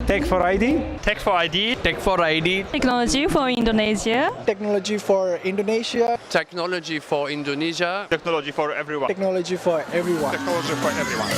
Techfor ID. Techfor ID. Techfor ID. Technology for Indonesia. Technology for Indonesia. Technology for Indonesia. Technology for everyone. Technology for everyone. Technology for everyone.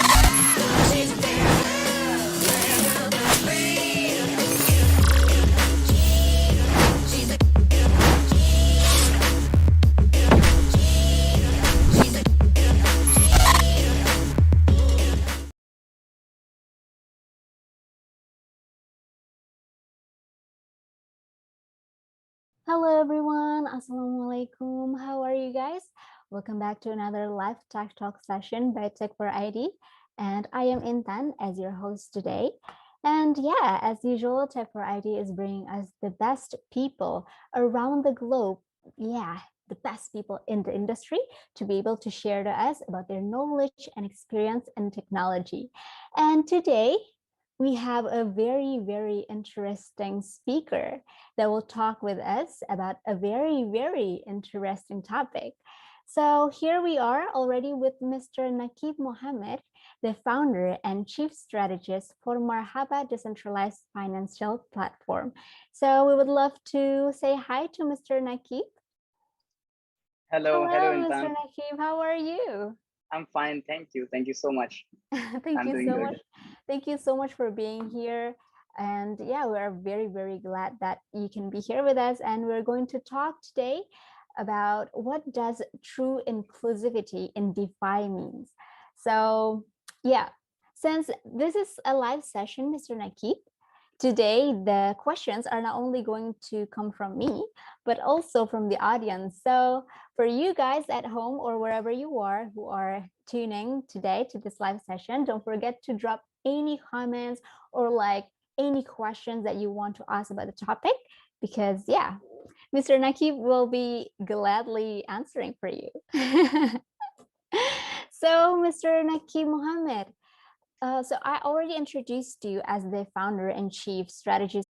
Hello everyone, Assalamualaikum. How are you guys? Welcome back to another live Tech Talk session by Techfor ID. And I am Intan as your host today. And yeah, as usual, Techfor ID is bringing us the best people around the globe. Yeah, the best people in the industry to be able to share to us about their knowledge and experience in technology. And today, we have a very, very interesting speaker that will talk with us about a very, very interesting topic. So here we are already with Mr. Naquib Mohammed, the founder and chief strategist for Marhaba Decentralized Financial Platform. So we would love to say hi to Mr. Naquib. Hello, Mr. Intan. Naquib, how are you? I'm fine, thank you. Thank you so much. Thank I'm you doing so good. much. Thank you so much for being here. And yeah, we're very, very glad that you can be here with us. And we're going to talk today about what does true inclusivity in DeFi means. So yeah, since this is a live session, Mr. Naquib, today the questions are not only going to come from me, but also from the audience. So for you guys at home or wherever you are who are tuning today to this live session, don't forget to drop any comments or like any questions that you want to ask about the topic, because yeah, Mr. Naquib will be gladly answering for you. So Mr. Naquib Mohammed, so I already introduced you as the founder and chief strategist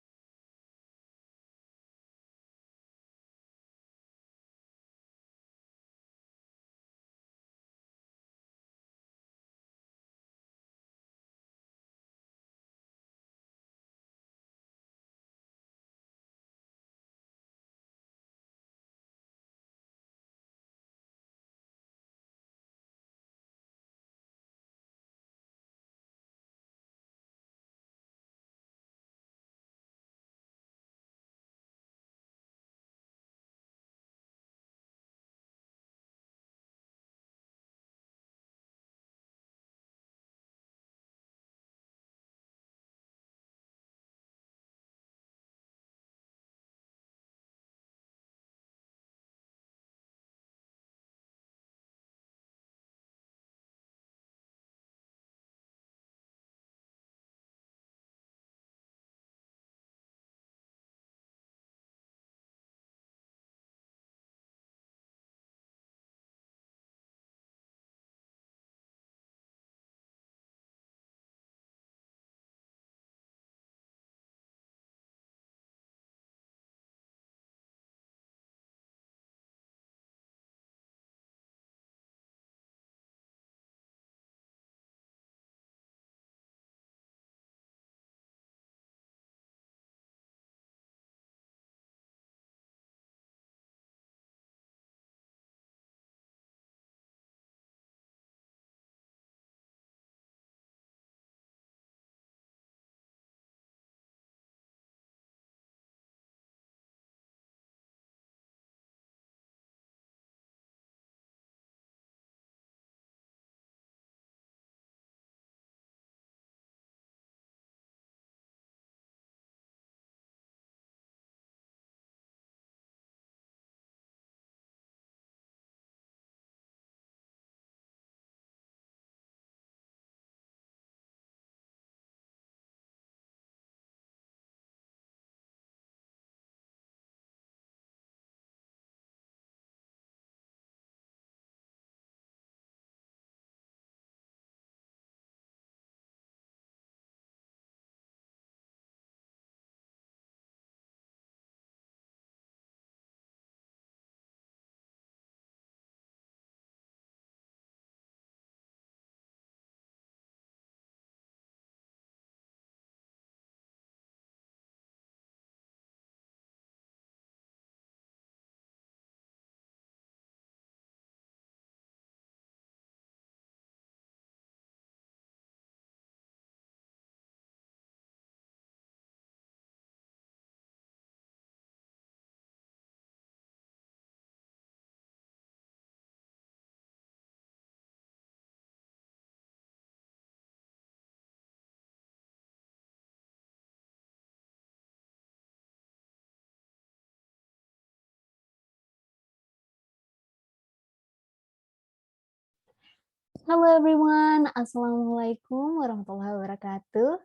Hello everyone, Assalamualaikum warahmatullahi wabarakatuh.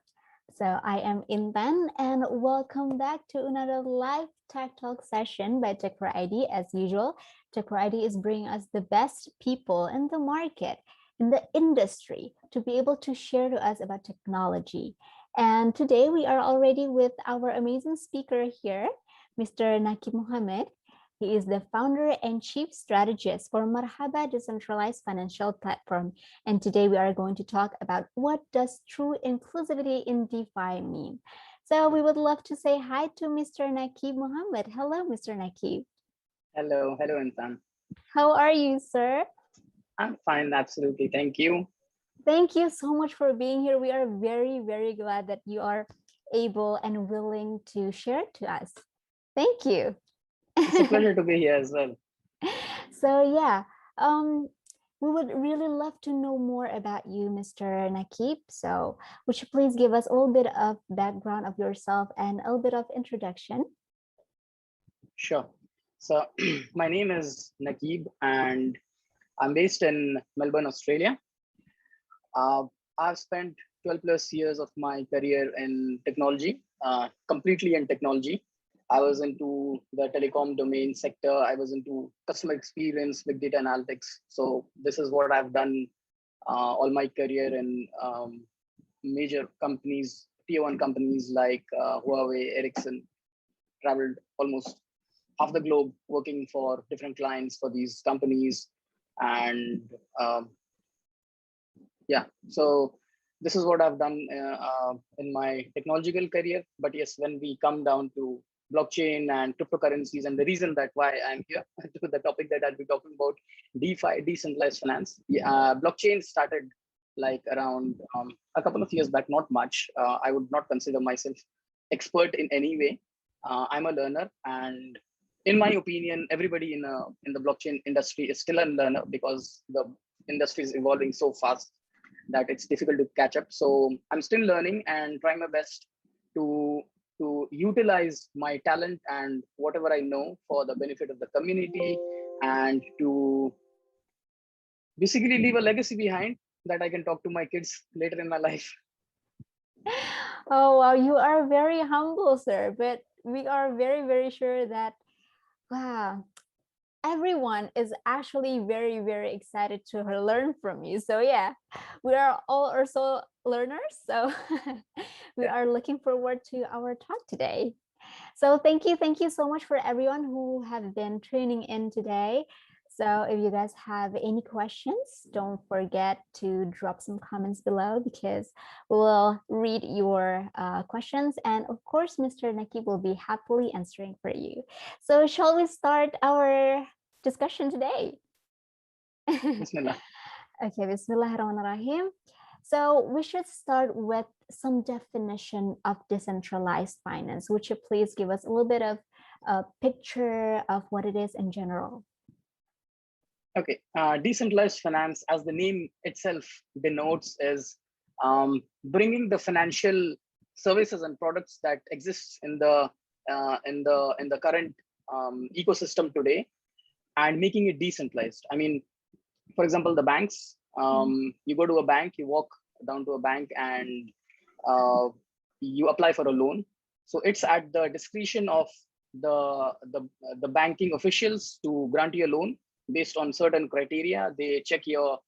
So I am Intan and welcome back to another live Tech Talk session by Techfor ID. As usual, Techfor ID is bringing us the best people in the market, in the industry, to be able to share to us about technology. And today we are already with our amazing speaker here, Mr. Naquib Mohammed. He is the founder and chief strategist for Marhaba Decentralized Financial Platform. And today we are going to talk about what does true inclusivity in DeFi mean. So we would love to say hi to Mr. Naquib Mohammed. Hello, Mr. Naquib. Hello, Intan. How are you, sir? I'm fine, absolutely. Thank you. Thank you so much for being here. We are very, very glad that you are able and willing to share to us. Thank you. It's a pleasure to be here as well. So yeah, we would really love to know more about you, Mr. Naquib. So would you please give us a little bit of background of yourself and a little bit of introduction? Sure. So my name is Naquib and I'm based in Melbourne, Australia. I've spent 12 plus years of my career in technology, completely in technology. I was into the telecom domain sector. I was into customer experience, big data analytics. So this is what I've done all my career in major companies, tier one companies like Huawei, Ericsson. Traveled almost half the globe working for different clients for these companies. And yeah, so this is what I've done in my technological career. But yes, when we come down to blockchain and cryptocurrencies, and the reason that why I'm here to the topic that I'll be talking about, DeFi, decentralized finance. Blockchain started like around a couple of years back, not much. I would not consider myself expert in any way. I'm a learner, and in my opinion, everybody in the blockchain industry is still a learner because the industry is evolving so fast that it's difficult to catch up. So I'm still learning and trying my best to utilize my talent and whatever I know for the benefit of the community and to basically leave a legacy behind that I can talk to my kids later in my life. Oh, wow, you are very humble, sir, but we are very, very sure that, wow, everyone is actually very, very excited to learn from you. So yeah, we are all also learners. So we are looking forward to our talk today. So thank you so much for everyone who have been tuning in today. So if you guys have any questions, don't forget to drop some comments below because we will read your questions. And of course, Mr. Naquib will be happily answering for you. So shall we start our discussion today? Bismillah. Okay, Bismillahirrahmanirrahim. So we should start with some definition of decentralized finance. Would you please give us a little bit of a picture of what it is in general? Okay, decentralized finance, as the name itself denotes, is bringing the financial services and products that exists in the current ecosystem today and making it decentralized. I mean, for example, the banks. You go to a bank, you walk down to a bank, and you apply for a loan. So it's at the discretion of the banking officials to grant you a loan based on certain criteria. They check your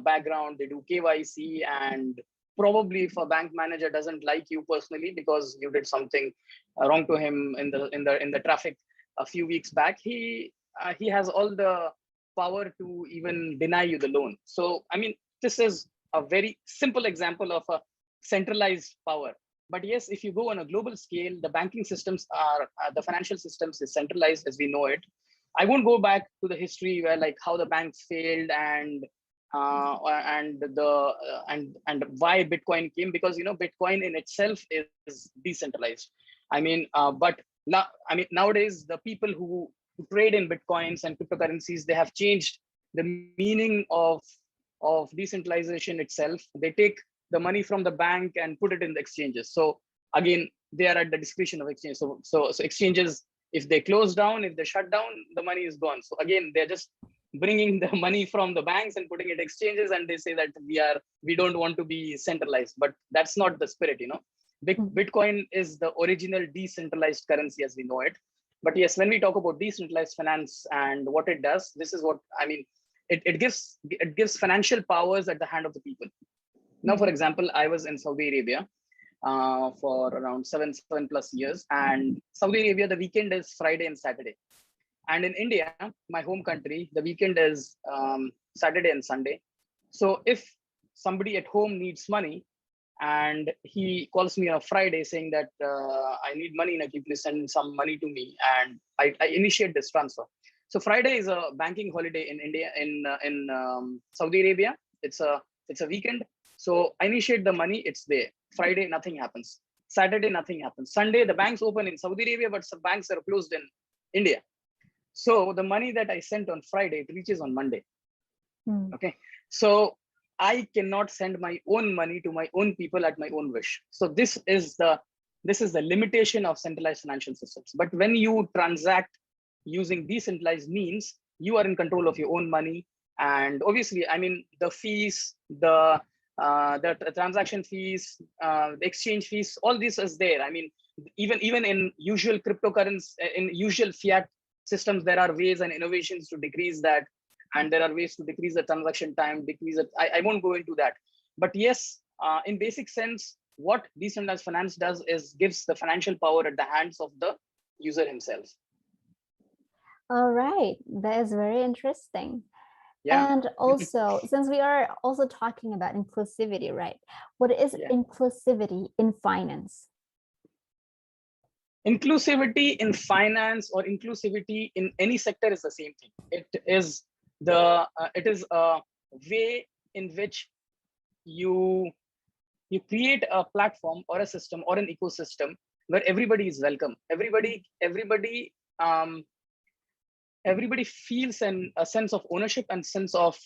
background, they do KYC, and probably if a bank manager doesn't like you personally because you did something wrong to him in the traffic a few weeks back, he has all the power to even deny you the loan. So I mean, this is a very simple example of a centralized power. But yes, if you go on a global scale, the banking systems are the financial systems is centralized as we know it. I won't go back to the history where like how the banks failed and why Bitcoin came, because you know Bitcoin in itself is decentralized. I mean, but now I mean nowadays the people who trade in Bitcoins and cryptocurrencies, they have changed the meaning of decentralization itself. They take the money from the bank and put it in the exchanges. So again, they are at the discretion of exchange. So exchanges, if they close down, if they shut down, the money is gone. So again, they're just bringing the money from the banks and putting it exchanges, and they say that we don't want to be centralized, but that's not the spirit, Bitcoin is the original decentralized currency as we know it. But yes, when we talk about decentralized finance and what it does, this is what I mean. It gives financial powers at the hand of the people. Now, for example, I was in Saudi Arabia for around seven plus years, and Saudi Arabia, the weekend is Friday and Saturday. And in India, my home country, the weekend is Saturday and Sunday. So if somebody at home needs money and he calls me on a Friday saying that I need money, Naquib, please send some money to me, and I initiate this transfer. So Friday is a banking holiday in India, in Saudi Arabia. It's a weekend. So I initiate the money, it's there. Friday, nothing happens. Saturday, nothing happens. Sunday, the banks open in Saudi Arabia, but some banks are closed in India. So the money that I sent on Friday, it reaches on Monday. Okay. So I cannot send my own money to my own people at my own wish. So this is the limitation of centralized financial systems. But when you transact using decentralized means, you are in control of your own money. And obviously, I mean, the fees, the transaction fees, the exchange fees, all this is there. I mean, even in usual cryptocurrency, in usual fiat systems, there are ways and innovations to decrease that. And there are ways to decrease the transaction time, decrease it. I won't go into that. But yes, in basic sense, what decentralized finance does is gives the financial power at the hands of the user himself. All right, that is very interesting. Yeah. And also, since we are also talking about inclusivity, right? What is inclusivity in finance? Inclusivity in finance or inclusivity in any sector is the same thing. It is a way in which you create a platform or a system or an ecosystem where everybody is welcome. Everybody feels a sense of ownership and sense of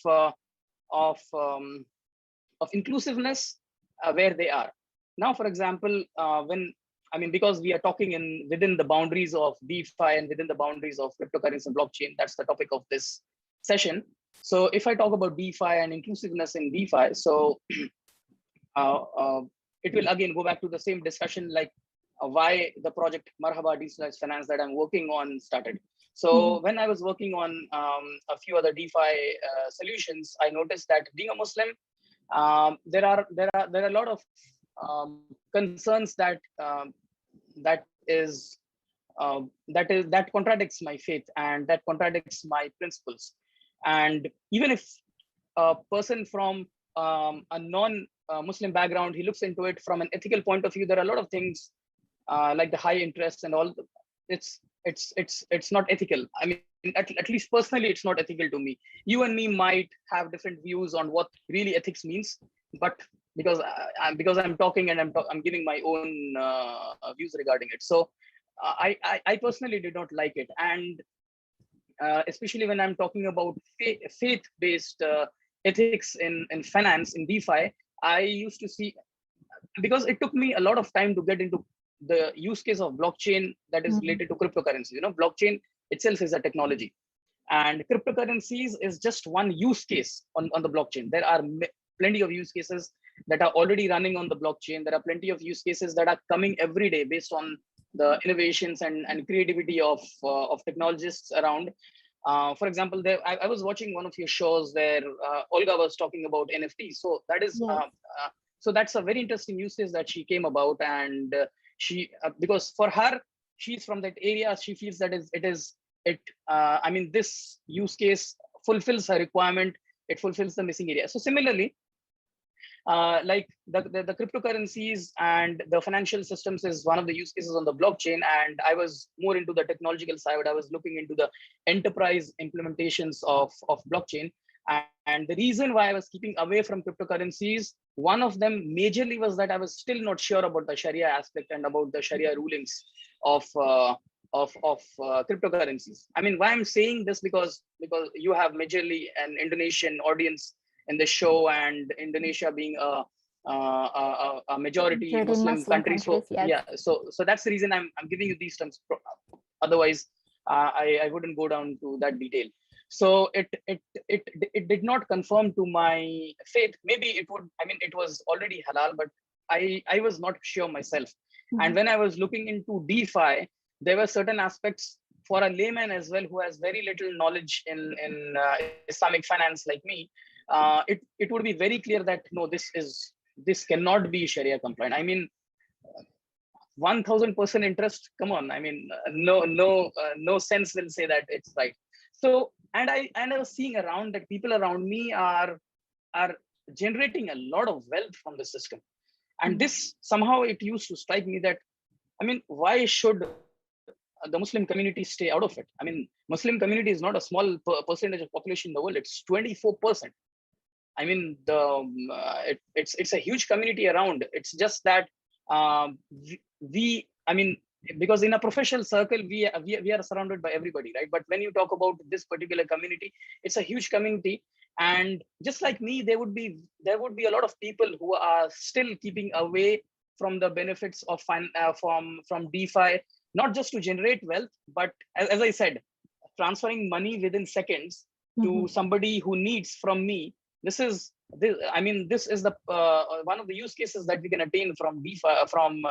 inclusiveness where they are. Now, for example, because we are talking within the boundaries of DeFi and within the boundaries of cryptocurrency and blockchain, that's the topic of this session. So if I talk about DeFi and inclusiveness in DeFi, so it will again go back to the same discussion, like why the project Marhaba Decentralized Finance that I'm working on started. So when I was working on a few other DeFi solutions, I noticed that being a Muslim, there are a lot of concerns that contradicts my faith and that contradicts my principles. And even if a person from a non-Muslim background, he looks into it from an ethical point of view, there are a lot of things like the high interest and all. It's not ethical. I mean, at least personally, it's not ethical to me. You and me might have different views on what really ethics means, but because I'm talking and I'm giving my own views regarding it. So I personally did not like it, and especially when I'm talking about faith-based ethics in finance, in DeFi, I used to see, because it took me a lot of time to get into the use case of blockchain that is related to cryptocurrency. Blockchain itself is a technology, and cryptocurrencies is just one use case on the blockchain. There are plenty of use cases that are already running on the blockchain. There are plenty of use cases that are coming every day based on the innovations and creativity of technologists around. For example, I was watching one of your shows where Olga was talking about NFTs. So that is so that's a very interesting use case that she came about, and she because for her, she's from that area, she feels that this use case fulfills her requirement. It fulfills the missing area. So similarly, like the cryptocurrencies and the financial systems is one of the use cases on the blockchain, and I was more into the technological side. I was looking into the enterprise implementations of blockchain, and the reason why I was keeping away from cryptocurrencies, one of them majorly was that I was still not sure about the Sharia aspect and about the Sharia rulings of cryptocurrencies. I mean, why I'm saying this, because you have majorly an Indonesian audience in the show, and Indonesia being a majority Muslim country. So so that's the reason I'm giving you these terms. Otherwise, I wouldn't go down to that detail. So it did not conform to my faith. Maybe it would, I mean, it was already halal, but I was not sure myself. And when I was looking into DeFi, there were certain aspects for a layman as well, who has very little knowledge in Islamic finance like me. It would be very clear that no, this cannot be Sharia compliant. I mean, 1000% interest. Come on. I mean, no sense will say that it's right. So, and I was seeing around that people around me are generating a lot of wealth from the system. And this somehow it used to strike me that, I mean, why should the Muslim community stay out of it? I mean, Muslim community is not a small percentage of population in the world. It's 24%. I mean, it's a huge community around. It's just that I mean, because in a professional circle, we are surrounded by everybody, right? But when you talk about this particular community, it's a huge community. And just like me, there would be a lot of people who are still keeping away from the benefits of from DeFi, not just to generate wealth, but as I said, transferring money within seconds to somebody who needs from me. This is the one of the use cases that we can attain from DeFi, from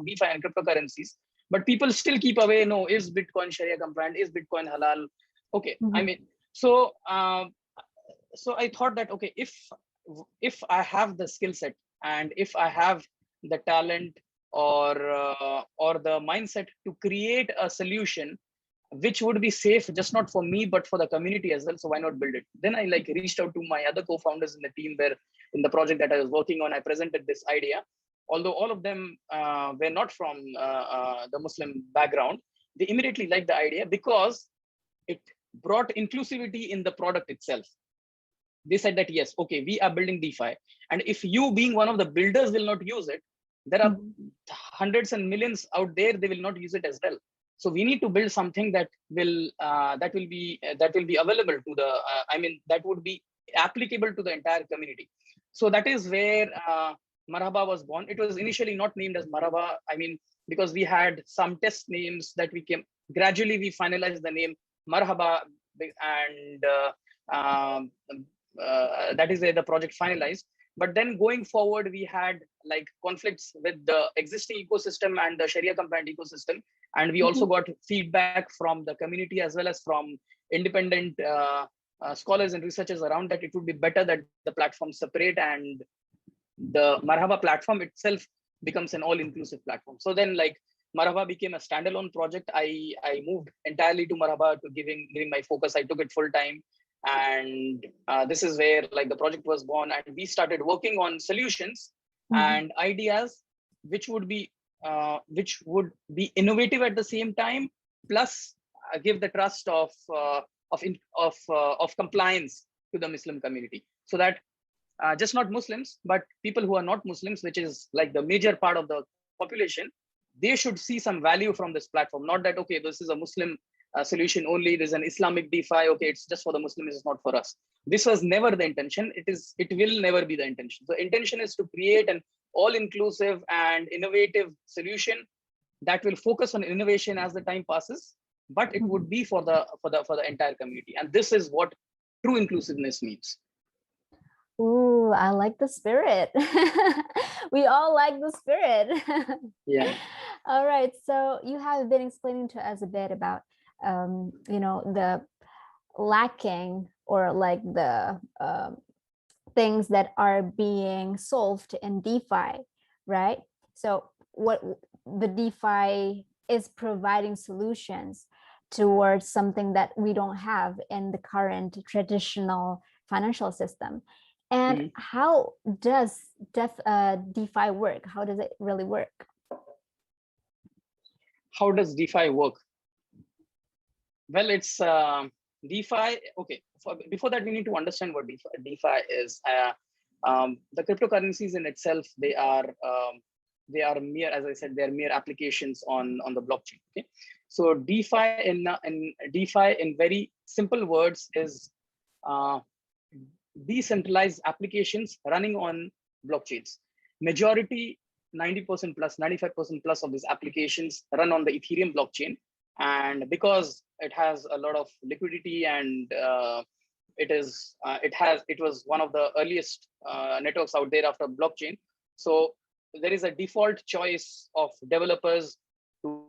DeFi and cryptocurrencies. But people still keep away. No, is Bitcoin Sharia compliant? Is Bitcoin halal? Okay, I mean, so I thought that, okay, if I have the skill set and if I have the talent or the mindset to create a solution which would be safe, just not for me, but for the community as well. So why not build it? Then I reached out to my other co-founders in the team where in the project that I was working on, I presented this idea. Although all of them were not from the Muslim background, they immediately liked the idea because it brought inclusivity in the product itself. They said that, yes, okay, we are building DeFi. And if you being one of the builders will not use it, there are hundreds and millions out there, they will not use it as well. So we need to build something that will be available to the, that would be applicable to the entire community. So that is where Marhaba was born. It was initially not named as Marhaba. I mean, because we had some test names that gradually we finalized the name Marhaba, and that is where the project finalized. But then going forward, we had conflicts with the existing ecosystem and the Sharia compliant ecosystem. And we also got feedback from the community as well as from independent scholars and researchers around that it would be better that the platform separate and the Marhaba platform itself becomes an all-inclusive platform. So then Marhaba became a standalone project. I moved entirely to Marhaba to giving my focus. I took it full time. And this is where the project was born, and we started working on solutions and ideas which would be innovative at the same time, plus give the trust of compliance to the Muslim community, so that just not Muslims, but people who are not Muslims, which is the major part of the population, they should see some value from this platform. Not that, okay, this is a Muslim solution only, there's an Islamic DeFi, okay, it's just for the Muslims, it's not for us. This was never the intention. It will never be the intention. The intention is to create an all-inclusive and innovative solution that will focus on innovation as the time passes, but it would be for the entire community. And this is what true inclusiveness means. Ooh, I like the spirit. We all like the spirit. Yeah. All right. So you have been explaining to us a bit about the lacking or the things that are being solved in DeFi, right? So what the DeFi is providing solutions towards something that we don't have in the current traditional financial system. And how does DeFi work? How does it really work? How does DeFi work? Well, it's DeFi. Okay, before that, we need to understand what DeFi is. The cryptocurrencies in itself, they are mere, as I said, they are mere applications on the blockchain. Okay, so DeFi in very simple words is decentralized applications running on blockchains. Majority, 90% plus, 95% plus of these applications run on the Ethereum blockchain. And because it has a lot of liquidity and it was one of the earliest networks out there after blockchain. So there is a default choice of developers to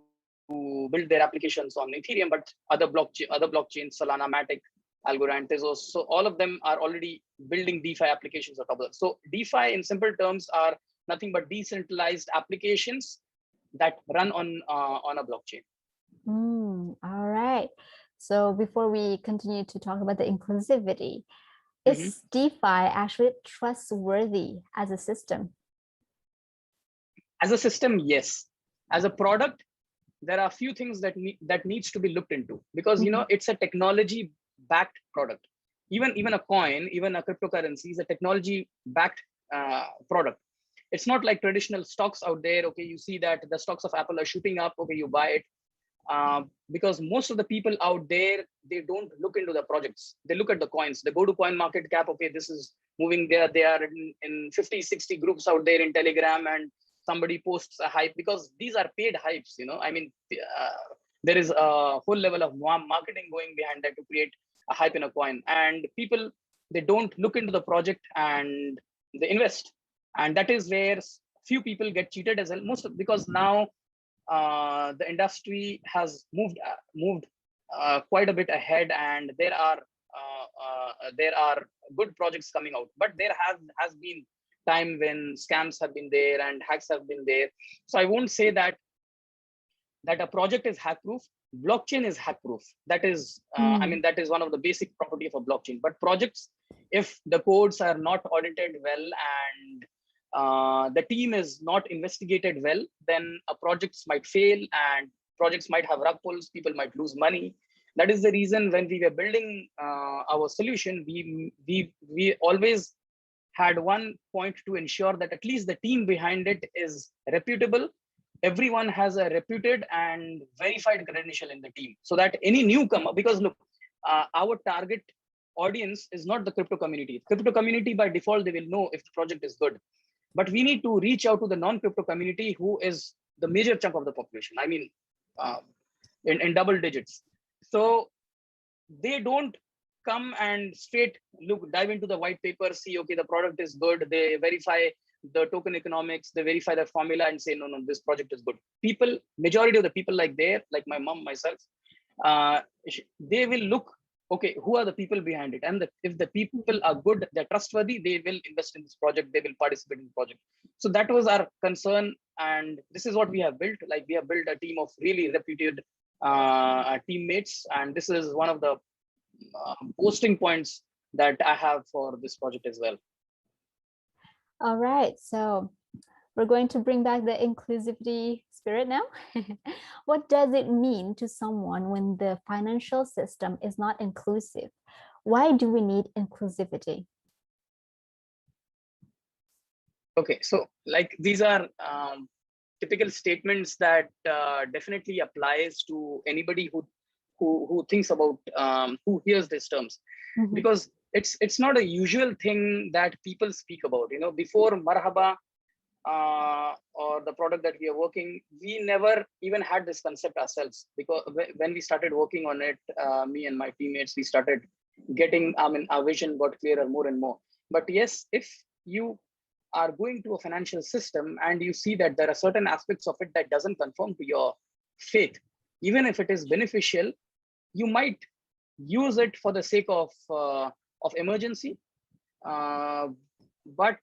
build their applications on Ethereum, but other blockchains, Solana, Matic, Algorand, Tezos, so all of them are already building DeFi applications on top of that. So DeFi in simple terms are nothing but decentralized applications that run on a blockchain. All right. So before we continue to talk about the inclusivity, is DeFi actually trustworthy as a system? As a system, yes. As a product, there are a few things that needs to be looked into, because it's a technology backed product. Even a coin, even a cryptocurrency is a technology backed product. It's not like traditional stocks out there. Okay, you see that the stocks of Apple are shooting up. Okay, you buy it. Because most of the people out there, they don't look into the projects. They look at the coins. They go to coin market cap. Okay, this is moving there. They are in 50, 60 groups out there in Telegram, and somebody posts a hype, because these are paid hypes. I mean, there is a whole level of marketing going behind that to create a hype in a coin. And people, they don't look into the project and they invest. And that is where few people get cheated as well. Because now the industry has moved quite a bit ahead, and there are good projects coming out. But there has been time when scams have been there and hacks have been there. So I won't say that a project is hack proof. Blockchain is hack proof. That is, I mean, that is one of the basic property of a blockchain. But projects, if the codes are not audited well and the team is not investigated well, then projects might fail and projects might have rug pulls. People might lose money. That is the reason when we were building our solution, we always had one point to ensure that at least the team behind it is reputable. Everyone has a reputed and verified credential in the team, so that any newcomer, because look, our target audience is not the crypto community. Crypto community by default, they will know if the project is good. But we need to reach out to the non-crypto community, who is the major chunk of the population. I mean, in double digits. So they don't come and straight dive into the white paper, see, okay, the product is good. They verify the token economics, they verify the formula and say, no, this project is good. Majority of the people like my mom, myself, they will look, okay, who are the people behind it? And if the people are good, they're trustworthy, they will invest in this project, they will participate in the project. So that was our concern. And this is what we have built. Like, we have built a team of really reputed teammates. And this is one of the posting points that I have for this project as well. All right, so we're going to bring back the inclusivity spirit now. What does it mean to someone when the financial system is not inclusive? Why do we need inclusivity? Okay, so like these are typical statements that definitely applies to anybody who thinks about, who hears these terms, because it's not a usual thing that people speak about. Before Marhaba or the product that we are working, we never even had this concept ourselves, because when we started working on it, me and my teammates, we started getting, our vision got clearer more and more. But yes, if you are going to a financial system and you see that there are certain aspects of it that doesn't conform to your faith, even if it is beneficial, you might use it for the sake of emergency, but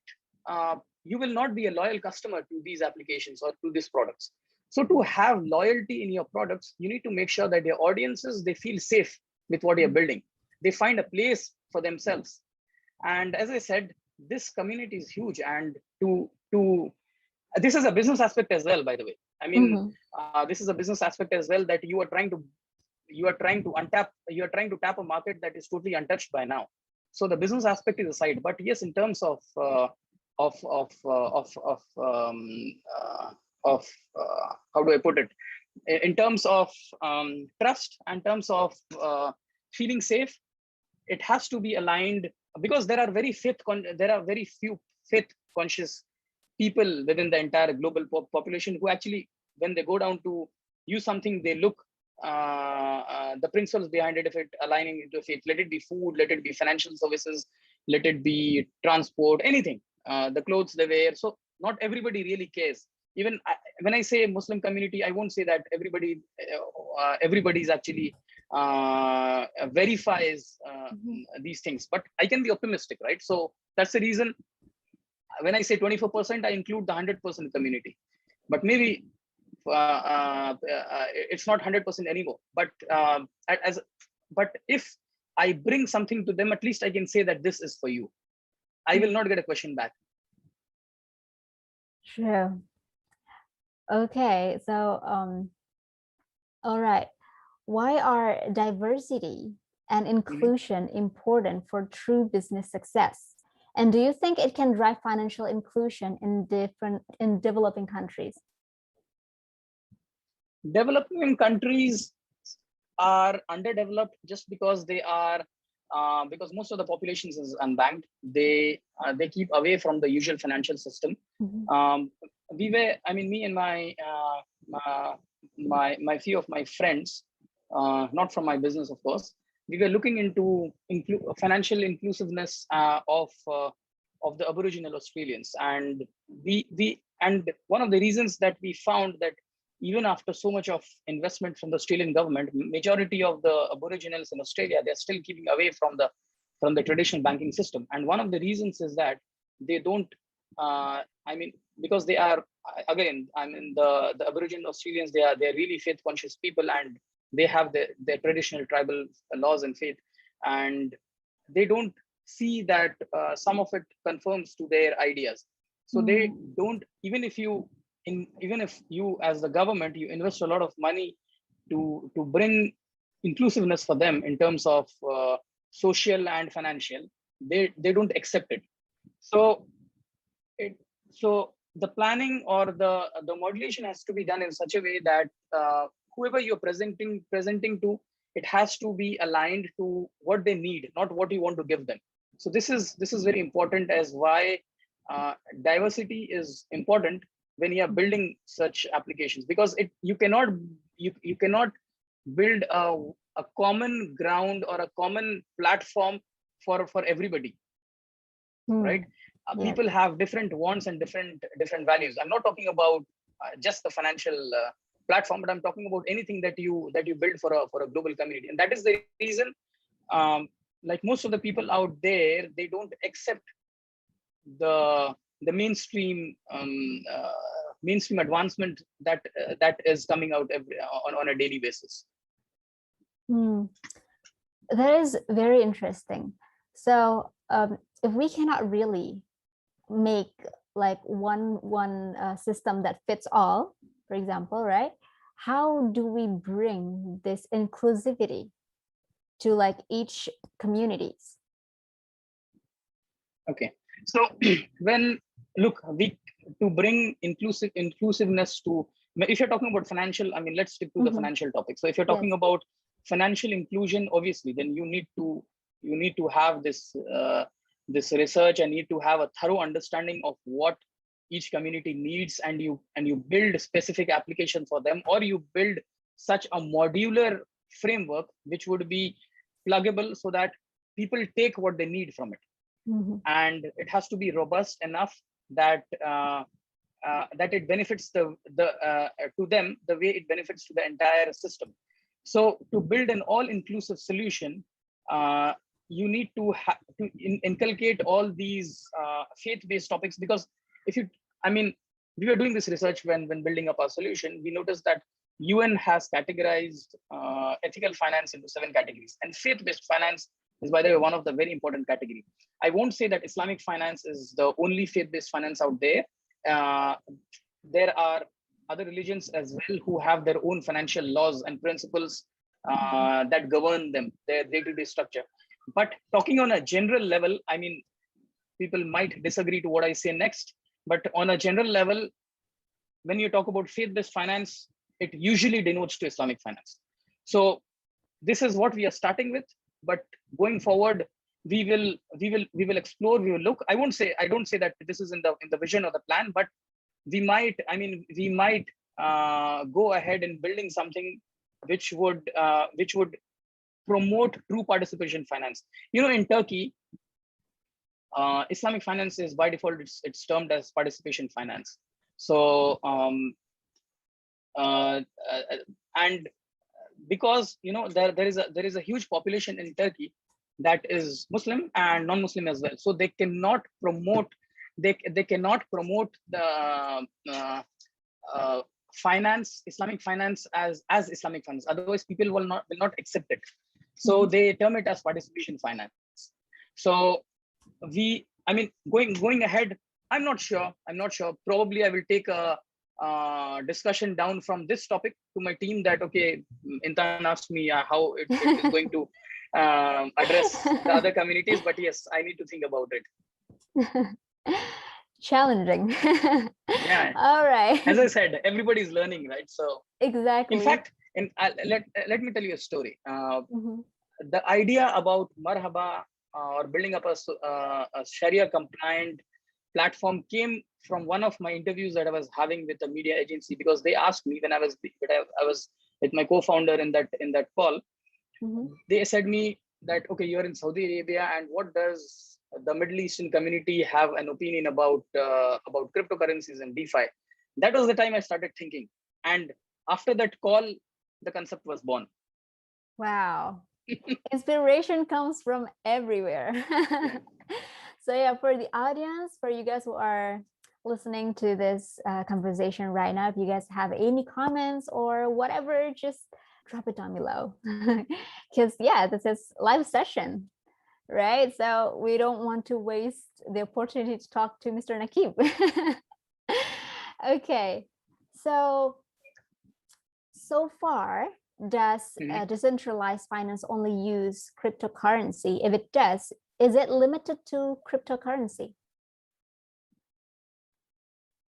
you will not be a loyal customer to these applications or to these products. So to have loyalty in your products, you need to make sure that your audiences, they feel safe with what you're building. They find a place for themselves. And as I said, this community is huge. And this is a business aspect as well, by the way. I mean, this is a business aspect as well, that you are trying to tap a market that is totally untouched by now. So the business aspect is aside, but yes, in terms of how do I put it? In terms of trust, and terms of feeling safe, it has to be aligned, because there are very few faith conscious people within the entire global population who actually, when they go down to use something, they look the principles behind it, if it aligning into faith, let it be food, let it be financial services, let it be transport, anything, the clothes they wear. So not everybody really cares. Even when I say Muslim community, I won't say that everybody is actually verifies these things, but I can be optimistic, right? So that's the reason when I say 24%, I include the 100% community, but maybe it's not 100% anymore. But but if I bring something to them, at least I can say that this is for you. I will not get a question back. Sure. Okay, so all right. Why are diversity and inclusion important for true business success? And do you think it can drive financial inclusion in developing countries? Developing countries are underdeveloped just because they are because most of the population is unbanked. They keep away from the usual financial system. Me and my few of my friends, not from my business, of course, we were looking into financial inclusiveness of the Aboriginal Australians, and and one of the reasons that we found that even after so much of investment from the Australian government, majority of the Aboriginals in Australia, they're still keeping away from the traditional banking system. And one of the reasons is that they don't, because they are, again, the Aboriginal Australians, they're really faith conscious people, and they have their traditional tribal laws and faith, and they don't see that some of it conforms to their ideas. So they don't, even if you as the government, you invest a lot of money to bring inclusiveness for them in terms of social and financial, they don't accept it. So the planning or the modulation has to be done in such a way that whoever you're presenting to, it has to be aligned to what they need, not what you want to give them. So this is very important, as why diversity is important when you are building such applications, because you cannot build a common ground or a common platform for everybody, right? People have different wants and different values. I'm not talking about just the financial platform, but I'm talking about anything that you build for a global community. And that is the reason, like most of the people out there, they don't accept the mainstream advancement that is coming out on a daily basis. That is very interesting. So if we cannot really make like one system that fits all, for example, right? How do we bring this inclusivity to like each communities? Okay, so to bring inclusiveness to, if you're talking about financial, let's stick to the financial topic. So if you're talking about financial inclusion, obviously, then you need to have this research, and need to have a thorough understanding of what each community needs, and you build a specific application for them, or you build such a modular framework which would be pluggable so that people take what they need from it. And it has to be robust enough that that it benefits to them the way it benefits to the entire system. So to build an all-inclusive solution, you need to inculcate all these faith-based topics, because we were doing this research when building up our solution. We noticed that UN has categorized ethical finance into 7 categories, and faith-based finance is, by the way, one of the very important category. I won't say that Islamic finance is the only faith-based finance out there. There are other religions as well who have their own financial laws and principles that govern them, their day-to-day structure. But talking on a general level, people might disagree to what I say next, but on a general level, when you talk about faith-based finance, it usually denotes to Islamic finance. So this is what we are starting with, but going forward, we will explore, we will look. I don't say that this is in the vision or the plan, but we might go ahead in building something which would promote true participation finance. You know, in Turkey, Islamic finance is by default it's termed as participation finance. So and because there is a huge population in Turkey that is Muslim and non-Muslim as well, so they cannot promote the finance, Islamic finance as Islamic finance. Otherwise, people will not accept it. So they term it as participation finance. So going ahead, I'm not sure. Probably I will take a discussion down from this topic to my team that, okay, Intan asked me how it is going to address the other communities, but yes, I need to think about it. Challenging. Yeah. All right. As I said, everybody's learning, right? So exactly. In fact, let me tell you a story. The idea about Marhaba or building up a Sharia compliant platform came from one of my interviews that I was having with a media agency, because they asked me when I was with my co-founder in that call. They said me that, okay, you're in Saudi Arabia, and what does the Middle Eastern community have an opinion about cryptocurrencies and DeFi? That was the time I started thinking, and after that call, the concept was born. Wow. Inspiration comes from everywhere. Yeah. So yeah, for the audience, for you guys who are listening to this conversation right now, if you guys have any comments or whatever, just drop it down below. Because yeah, this is live session, right? So we don't want to waste the opportunity to talk to Mr. Naquib. Okay, so far, does decentralized finance only use cryptocurrency? If it does, is it limited to cryptocurrency?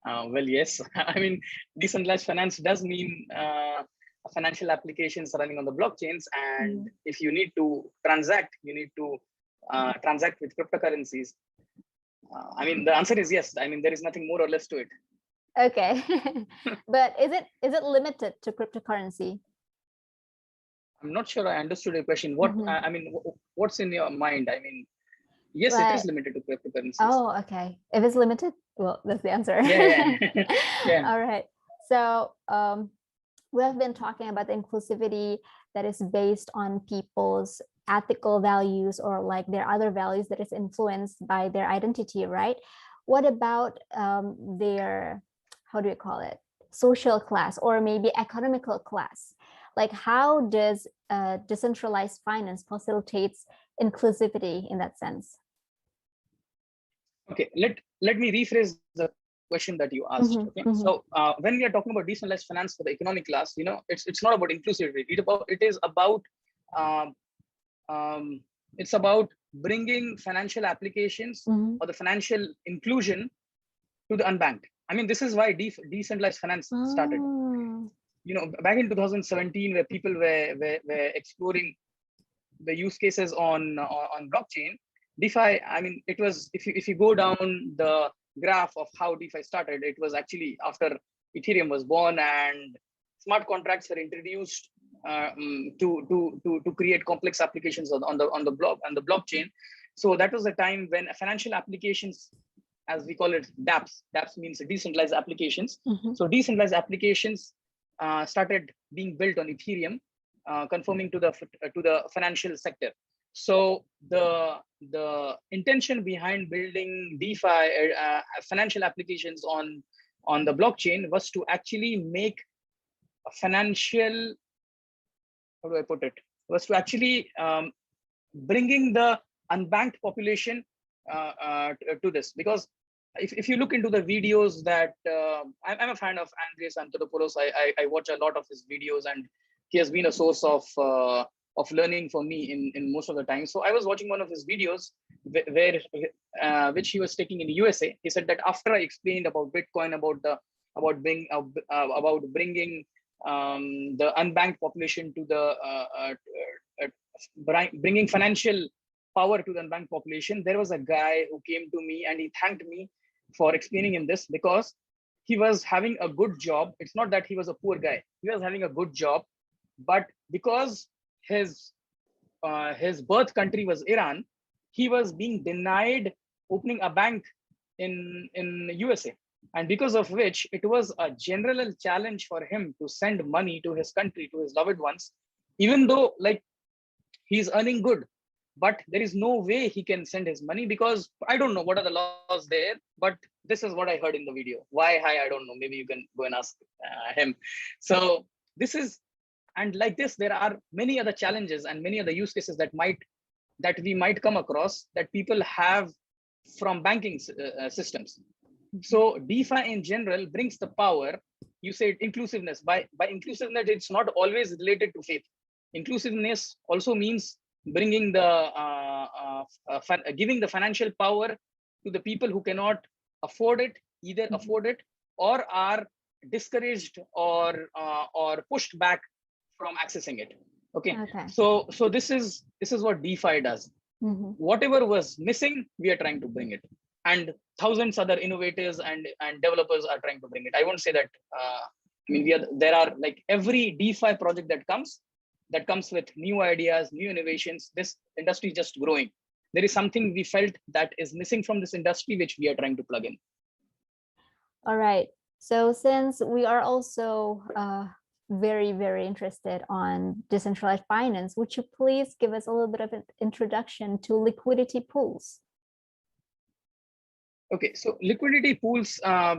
Well, yes. I mean, decentralized finance does mean financial applications running on the blockchains, and if you need to transact, you need to transact with cryptocurrencies. I mean, the answer is yes. I mean, there is nothing more or less to it. Okay, but is it limited to cryptocurrency? I'm not sure I understood your question. What I mean, what's in your mind? I mean, yes, it is limited to cryptocurrencies. Oh, okay. If it's limited, well, that's the answer. Yeah. Yeah. All right. So we have been talking about the inclusivity that is based on people's ethical values, or like their other values that is influenced by their identity, right? What about their, how do you call it, social class, or maybe economical class? Like, how does decentralized finance facilitates inclusivity in that sense? Okay, let me rephrase the question that you asked. Okay, so when we are talking about decentralized finance for the economic class, it's not about inclusivity. It's about bringing financial applications or the financial inclusion to the unbanked. I mean, this is why decentralized finance started. Back in 2017, where people were exploring the use cases on blockchain, DeFi. I mean, it was, if you go down the graph of how DeFi started, it was actually after Ethereum was born and smart contracts were introduced to create complex applications on the blockchain. So that was the time when financial applications, as we call it, dApps. dApps means decentralized applications. So decentralized applications started being built on Ethereum, conforming to the financial sector. So the intention behind building DeFi financial applications on the blockchain was to actually make a financial, how do I put it? Was to actually bringing the unbanked population to this, because if you look into the videos that I'm a fan of Andreas Antonopoulos. I watch a lot of his videos, and he has been a source of learning for me in most of the time. So I was watching one of his videos where which he was taking in the USA. He said that after I explained about Bitcoin, about bringing the unbanked population to bringing financial power to the unbanked population, there was a guy who came to me and he thanked me for explaining him this, because he was having a good job. It's not that he was a poor guy. He was having a good job. but because his birth country was Iran, he was being denied opening a bank in USA, and because of which it was a general challenge for him to send money to his country, to his loved ones, even though like he's earning good, but there is no way he can send his money because I don't know what are the laws there, but this is what I heard in the video. Why I don't know. Maybe you can go and ask him. So this is, and like this, there are many other challenges and many other use cases that we might come across that people have from banking systems. So DeFi in general brings the power. You said inclusiveness. By inclusiveness, it's not always related to faith. Inclusiveness also means bringing giving the financial power to the people who cannot afford it, either afford it or are discouraged or pushed back from accessing it. Okay. So this is what DeFi does. Whatever was missing, we are trying to bring it, and thousands other innovators and developers are trying to bring it. I won't say that. I mean, there are like every DeFi project that comes with new ideas, new innovations. This industry is just growing. There is something we felt that is missing from this industry, which we are trying to plug in. All right. So since we are also very, very interested on decentralized finance, would you please give us a little bit of an introduction to liquidity pools? Okay, so liquidity pools are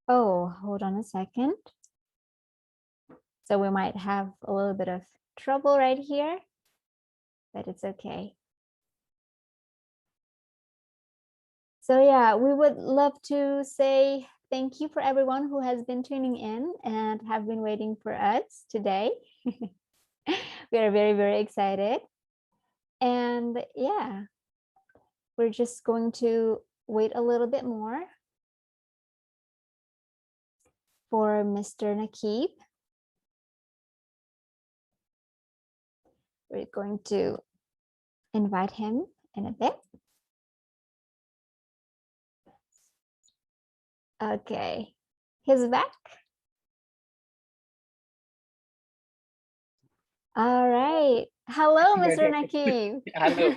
Oh, hold on a second. So we might have a little bit of trouble right here, but it's okay. So yeah, we would love to say thank you for everyone who has been tuning in and have been waiting for us today. We are very, very excited. And yeah, we're just going to wait a little bit more for Mr. Naquib. We're going to invite him in a bit. Okay, he's back. All right. Hello, Mr. Naquib. Hello.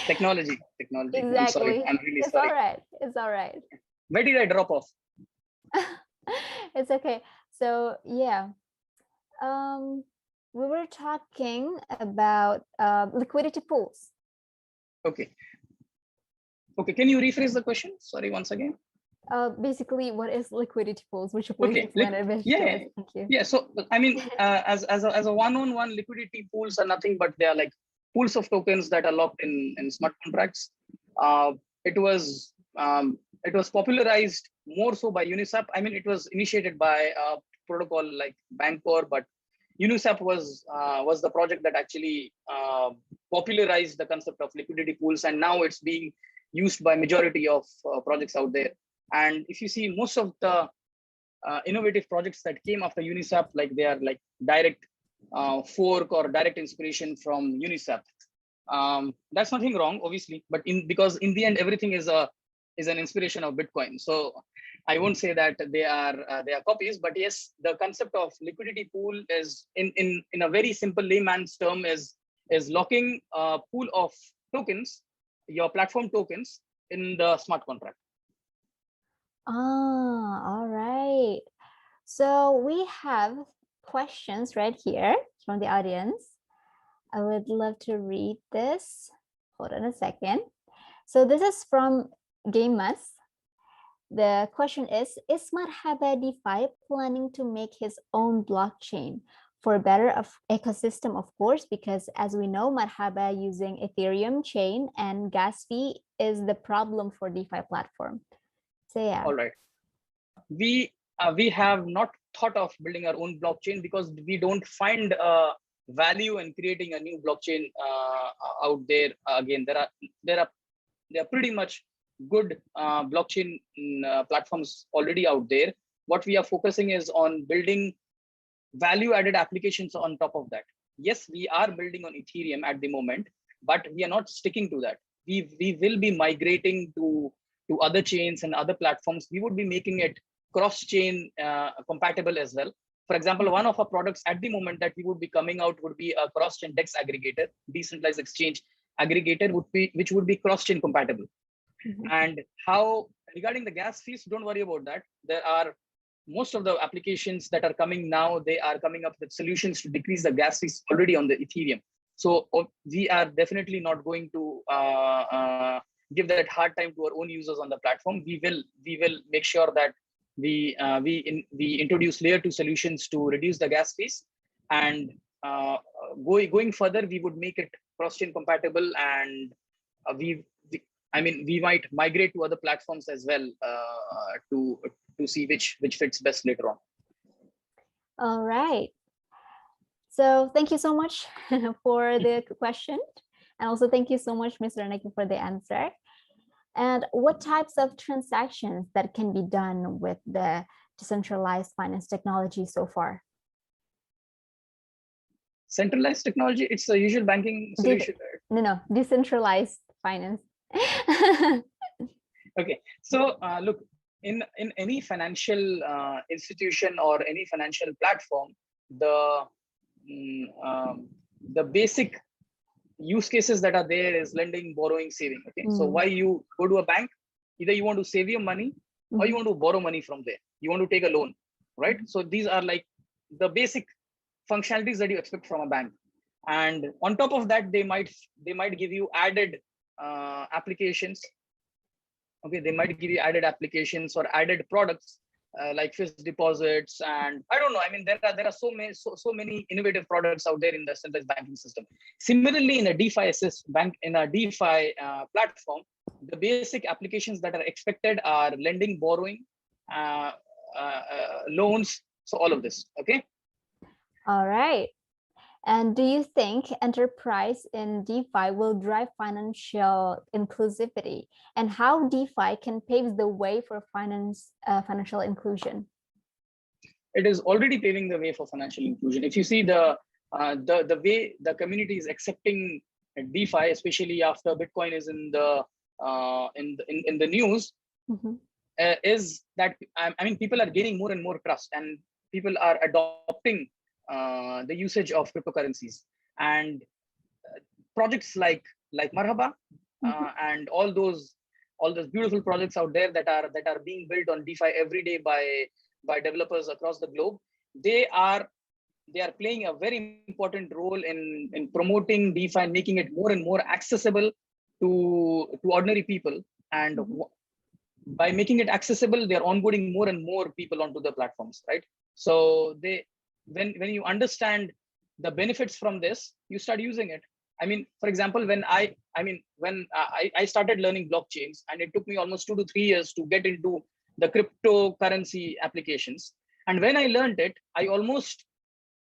Technology. Exactly. I'm sorry. I'm really it's sorry. All right. It's all right. Where did I drop off? It's okay. So yeah, we were talking about liquidity pools. Okay. Can you rephrase the question? Sorry, once again. Basically, what is liquidity pools? Would you please explain it a bit? Yeah. Thank you. Yeah. So I mean, as a one-on-one liquidity pools are nothing but they are like pools of tokens that are locked in smart contracts. It was popularized more so by Uniswap. I mean, it was initiated by a protocol like Bancor, but Uniswap was the project that actually popularized the concept of liquidity pools, and now it's being used by majority of projects out there. And if you see most of the innovative projects that came after Uniswap, like they are like direct fork or direct inspiration from Uniswap. That's nothing wrong, obviously, but because in the end everything is an inspiration of Bitcoin. So I won't say that they are copies, but yes, the concept of liquidity pool is in a very simple layman's term is locking a pool of tokens, your platform tokens, in the smart contract. Ah, all right. So we have questions right here from the audience. I would love to read this. Hold on a second. So this is from Gamus. The question is Marhaba DeFi planning to make his own blockchain for better ecosystem, of course, because as we know, Marhaba using Ethereum chain and gas fee is the problem for DeFi platform. So yeah. All right. We have not thought of building our own blockchain because we don't find value in creating a new blockchain out there. Again, there are pretty much good blockchain platforms already out there. What we are focusing is on building value-added applications on top of that. Yes, we are building on Ethereum at the moment, but we are not sticking to that. We will be migrating to other chains and other platforms. We would be making it cross-chain compatible as well. For example, one of our products at the moment that we would be coming out would be a cross-chain DEX aggregator, decentralized exchange aggregator, which would be cross-chain compatible. And how regarding the gas fees, don't worry about that. There are most of the applications that are coming now, they are coming up with solutions to decrease the gas fees already on the Ethereum. So we are definitely not going to give that hard time to our own users on the platform. We will make sure that we introduce layer 2 solutions to reduce the gas fees, and going further, we would make it cross-chain compatible, and we might migrate to other platforms as well to see which fits best later on. All right. So thank you so much for the question. And also thank you so much, Mr. Naquib, for the answer. And what types of transactions that can be done with the decentralized finance technology so far? Centralized technology, it's a usual banking solution. No, decentralized finance. Okay, so look, in any financial institution or any financial platform, the basic use cases that are there is lending, borrowing, saving. Okay, so why you go to a bank? Either you want to save your money or you want to borrow money from there. You want to take a loan, right? So these are like the basic functionalities that you expect from a bank. And on top of that, they might give you added applications. Okay, they might give you added applications or added products like fixed deposits, and I don't know. I mean, there are so many innovative products out there in the centralized banking system. Similarly, in a DeFi platform, the basic applications that are expected are lending, borrowing, loans. So all of this. Okay. All right. And do you think enterprise in DeFi will drive financial inclusivity, and how DeFi can pave the way for financial inclusion? It is already paving the way for financial inclusion. If you see the way the community is accepting DeFi, especially after Bitcoin is in the news, is that I mean, people are gaining more and more trust, and people are adopting the usage of cryptocurrencies, and projects like Marhaba and all those beautiful projects out there that are being built on DeFi every day by developers across the globe. They are playing a very important role in promoting DeFi and making it more and more accessible to ordinary people. And by making it accessible, they're onboarding more and more people onto the platforms, right? So when you understand the benefits from this, you start using it. I mean, for example, when I started learning blockchains, and it took me almost 2 to 3 years to get into the cryptocurrency applications. And when I learned it, I almost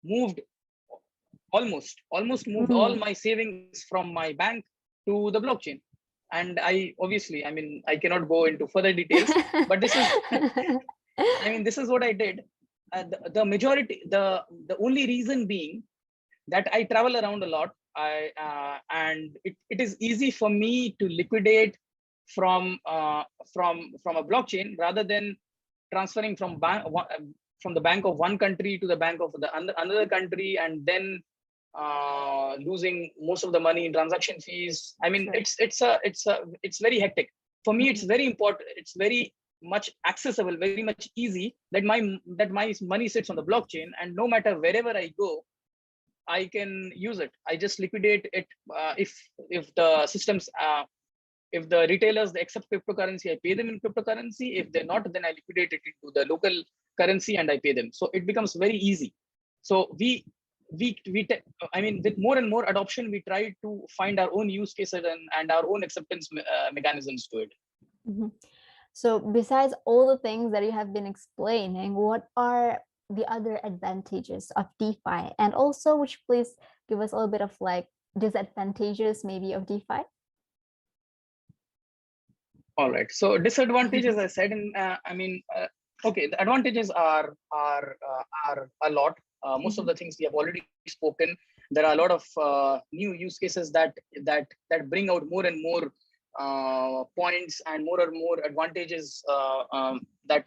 moved all my savings from my bank to the blockchain. And I cannot go into further details, but this is, this is what I did. The majority, the only reason being that I travel around a lot, and it is easy for me to liquidate from a blockchain rather than transferring from the bank of one country to the bank of another country, and then losing most of the money in transaction fees. I mean, it's very hectic. For me, it's very important. It's very much accessible, very much easy that my money sits on the blockchain, and no matter wherever I go, I can use it. I just liquidate it. If the systems, if the retailers, they accept cryptocurrency, I pay them in cryptocurrency. If they're not, then I liquidate it into the local currency and I pay them. So it becomes very easy. So with more and more adoption, we try to find our own use cases and our own acceptance mechanisms to it. So besides all the things that you have been explaining, what are the other advantages of DeFi? And also, would you please give us a little bit of like disadvantages maybe of DeFi? All right. So disadvantages, I said, okay, the advantages are a lot. Most of the things we have already spoken. there are a lot of new use cases that bring out more and more points and more and more advantages that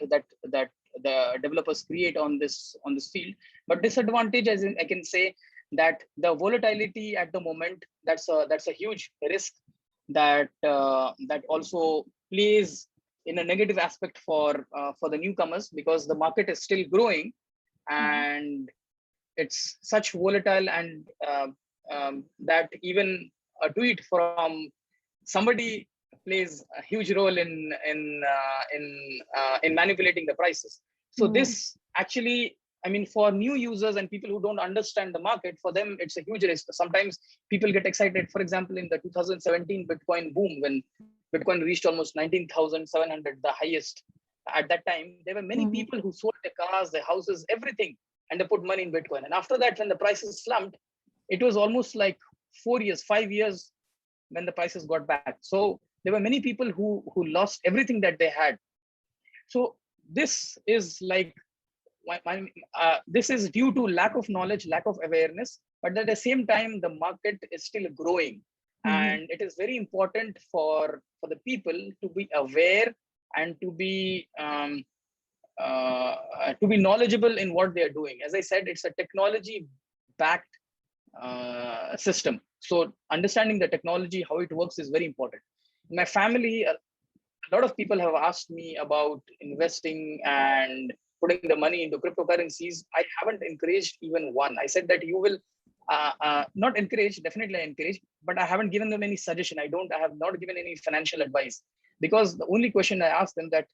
the developers create on this field. But disadvantage, as I can say, that the volatility at the moment, that's a huge risk that that also plays in a negative aspect for the newcomers, because the market is still growing and it's such volatile, and that even a tweet from somebody plays a huge role in manipulating the prices. So this actually, I mean, for new users and people who don't understand the market, for them it's a huge risk. Sometimes people get excited. For example, in the 2017 Bitcoin boom, when Bitcoin reached almost 19,700, the highest at that time, there were many people who sold their cars, their houses, everything, and they put money in Bitcoin. And after that, when the prices slumped, it was almost like 4 years, 5 years when the prices got back. So there were many people who lost everything that they had. So this is like, this is due to lack of knowledge, lack of awareness, but at the same time, the market is still growing. And it is very important for the people to be aware and to be knowledgeable in what they are doing. As I said, it's a technology-backed system. So understanding the technology, how it works, is very important. In my family, a lot of people have asked me about investing and putting the money into cryptocurrencies. I haven't encouraged even one. I said that you will not encourage, definitely I encourage, but I haven't given them any suggestion. I have not given any financial advice, because the only question I asked them that,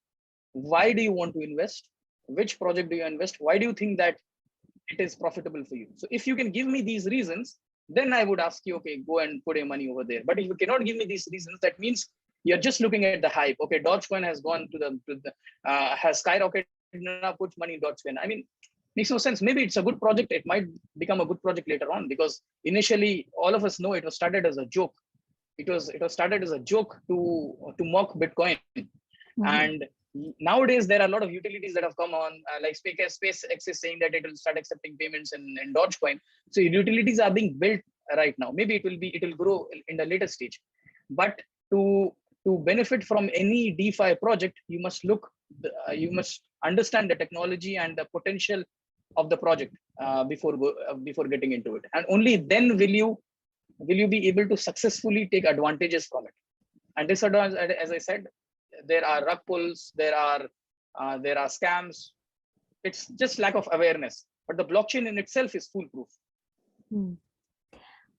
why do you want to invest? Which project do you invest? Why do you think that it is profitable for you? So if you can give me these reasons, then I would ask you, okay, go and put your money over there. But if you cannot give me these reasons, that means you're just looking at the hype. Okay, Dogecoin has gone has skyrocketed, now put money in Dogecoin. I mean, makes no sense. Maybe it's a good project. It might become a good project later on, because initially all of us know it was started as a joke. It was started as a joke to mock Bitcoin. And nowadays there are a lot of utilities that have come on, like SpaceX is saying that it will start accepting payments in Dogecoin. So utilities are being built right now. Maybe it will grow in the later stage. But to benefit from any DeFi project, you must understand the technology and the potential of the project before getting into it, and only then will you be able to successfully take advantages from it. And disadvantage, as I said, there are rug pulls, there are scams. It's just lack of awareness. But the blockchain in itself is foolproof.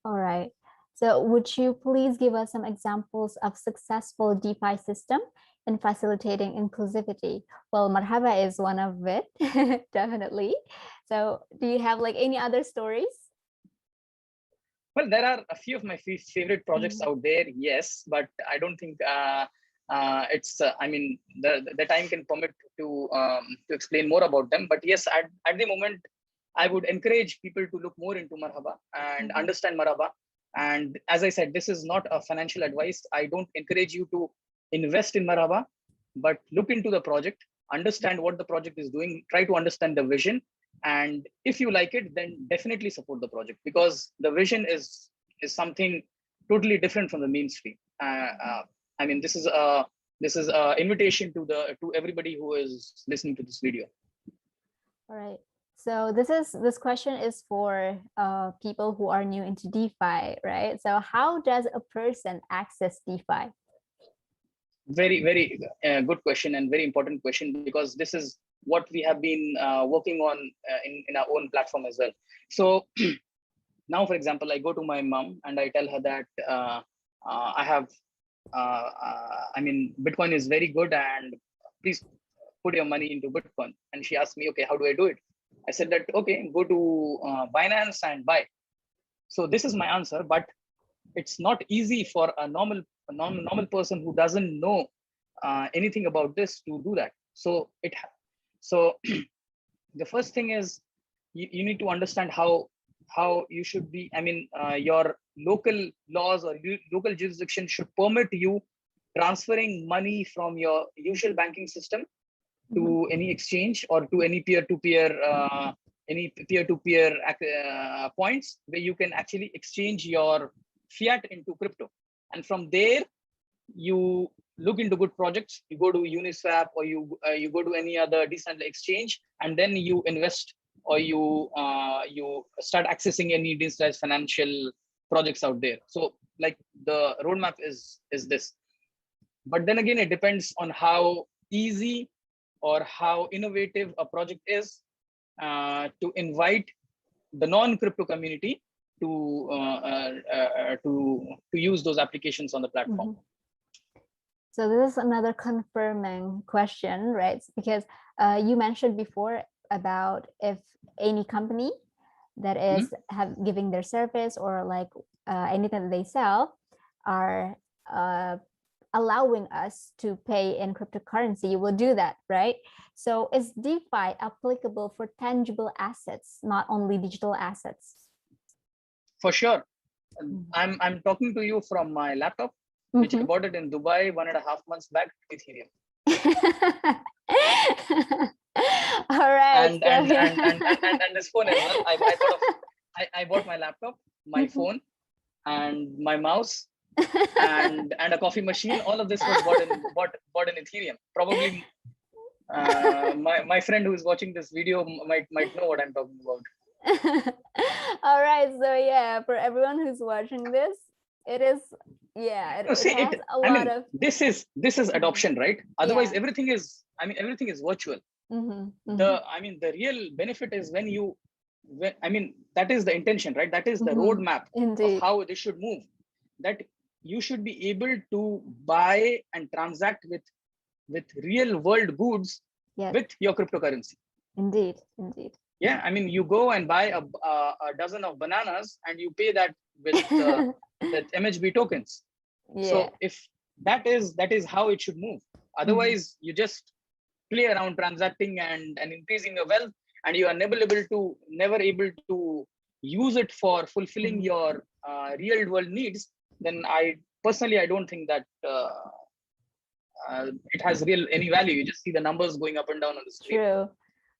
All right. So would you please give us some examples of successful DeFi system in facilitating inclusivity? Well, Marhaba is one of it, definitely. So do you have like any other stories? Well, there are a few of my favorite projects out there, yes, but I don't think it's, I mean, the time can permit to explain more about them. But yes, at the moment, I would encourage people to look more into Marhaba and understand Marhaba. And as I said, this is not a financial advice. I don't encourage you to invest in Marhaba, but look into the project, understand what the project is doing, try to understand the vision. And if you like it, then definitely support the project, because the vision is something totally different from the mainstream. I mean, this is a invitation to everybody who is listening to this video. All right. So this question is for people who are new into DeFi, right? So how does a person access DeFi? Very, very good question, and very important question, because this is what we have been working on in our own platform as well. So now, for example, I go to my mom and I tell her that I mean, Bitcoin is very good, and please put your money into Bitcoin. And she asked me, okay, how do I do it? I said that, okay, go to Binance and buy. So this is my answer, but it's not easy for a normal person who doesn't know anything about this to do that. So the first thing is you need to understand how you should be. I mean, your local laws or local jurisdiction should permit you transferring money from your usual banking system to any exchange or to any peer-to-peer any peer-to-peer points where you can actually exchange your fiat into crypto. And from there, you look into good projects, you go to Uniswap or you go to any other decentralized exchange, and then you invest or you start accessing any decentralized financial projects out there. So like the roadmap is this. But then again, it depends on how easy or how innovative a project is to invite the non-crypto community to use those applications on the platform. Mm-hmm. So this is another confirming question, right? Because you mentioned before about if any company that is giving their service or like anything that they sell are allowing us to pay in cryptocurrency, you will do that, right? So is DeFi applicable for tangible assets, not only digital assets? For sure. I'm talking to you from my laptop, which I bought it in Dubai 1.5 months back, Ethereum. All right. And this phone as well. I bought my laptop, my phone, and my mouse, and a coffee machine. All of this was bought in Ethereum. Probably my friend who is watching this video might know what I'm talking about. All right. So yeah, for everyone who's watching this, it is it has a lot of. This is adoption, right? Otherwise, everything is virtual. The real benefit is that is the intention, right? That is the roadmap of how this should move. That you should be able to buy and transact with real world goods with your cryptocurrency. Indeed. Yeah, I mean, you go and buy a dozen of bananas and you pay that with MHB tokens. Yeah. So if that is how it should move. Otherwise, you just play around transacting and increasing your wealth, and you are never able to use it for fulfilling your real world needs. Then I don't think that it has any value. You just see the numbers going up and down on the screen. True.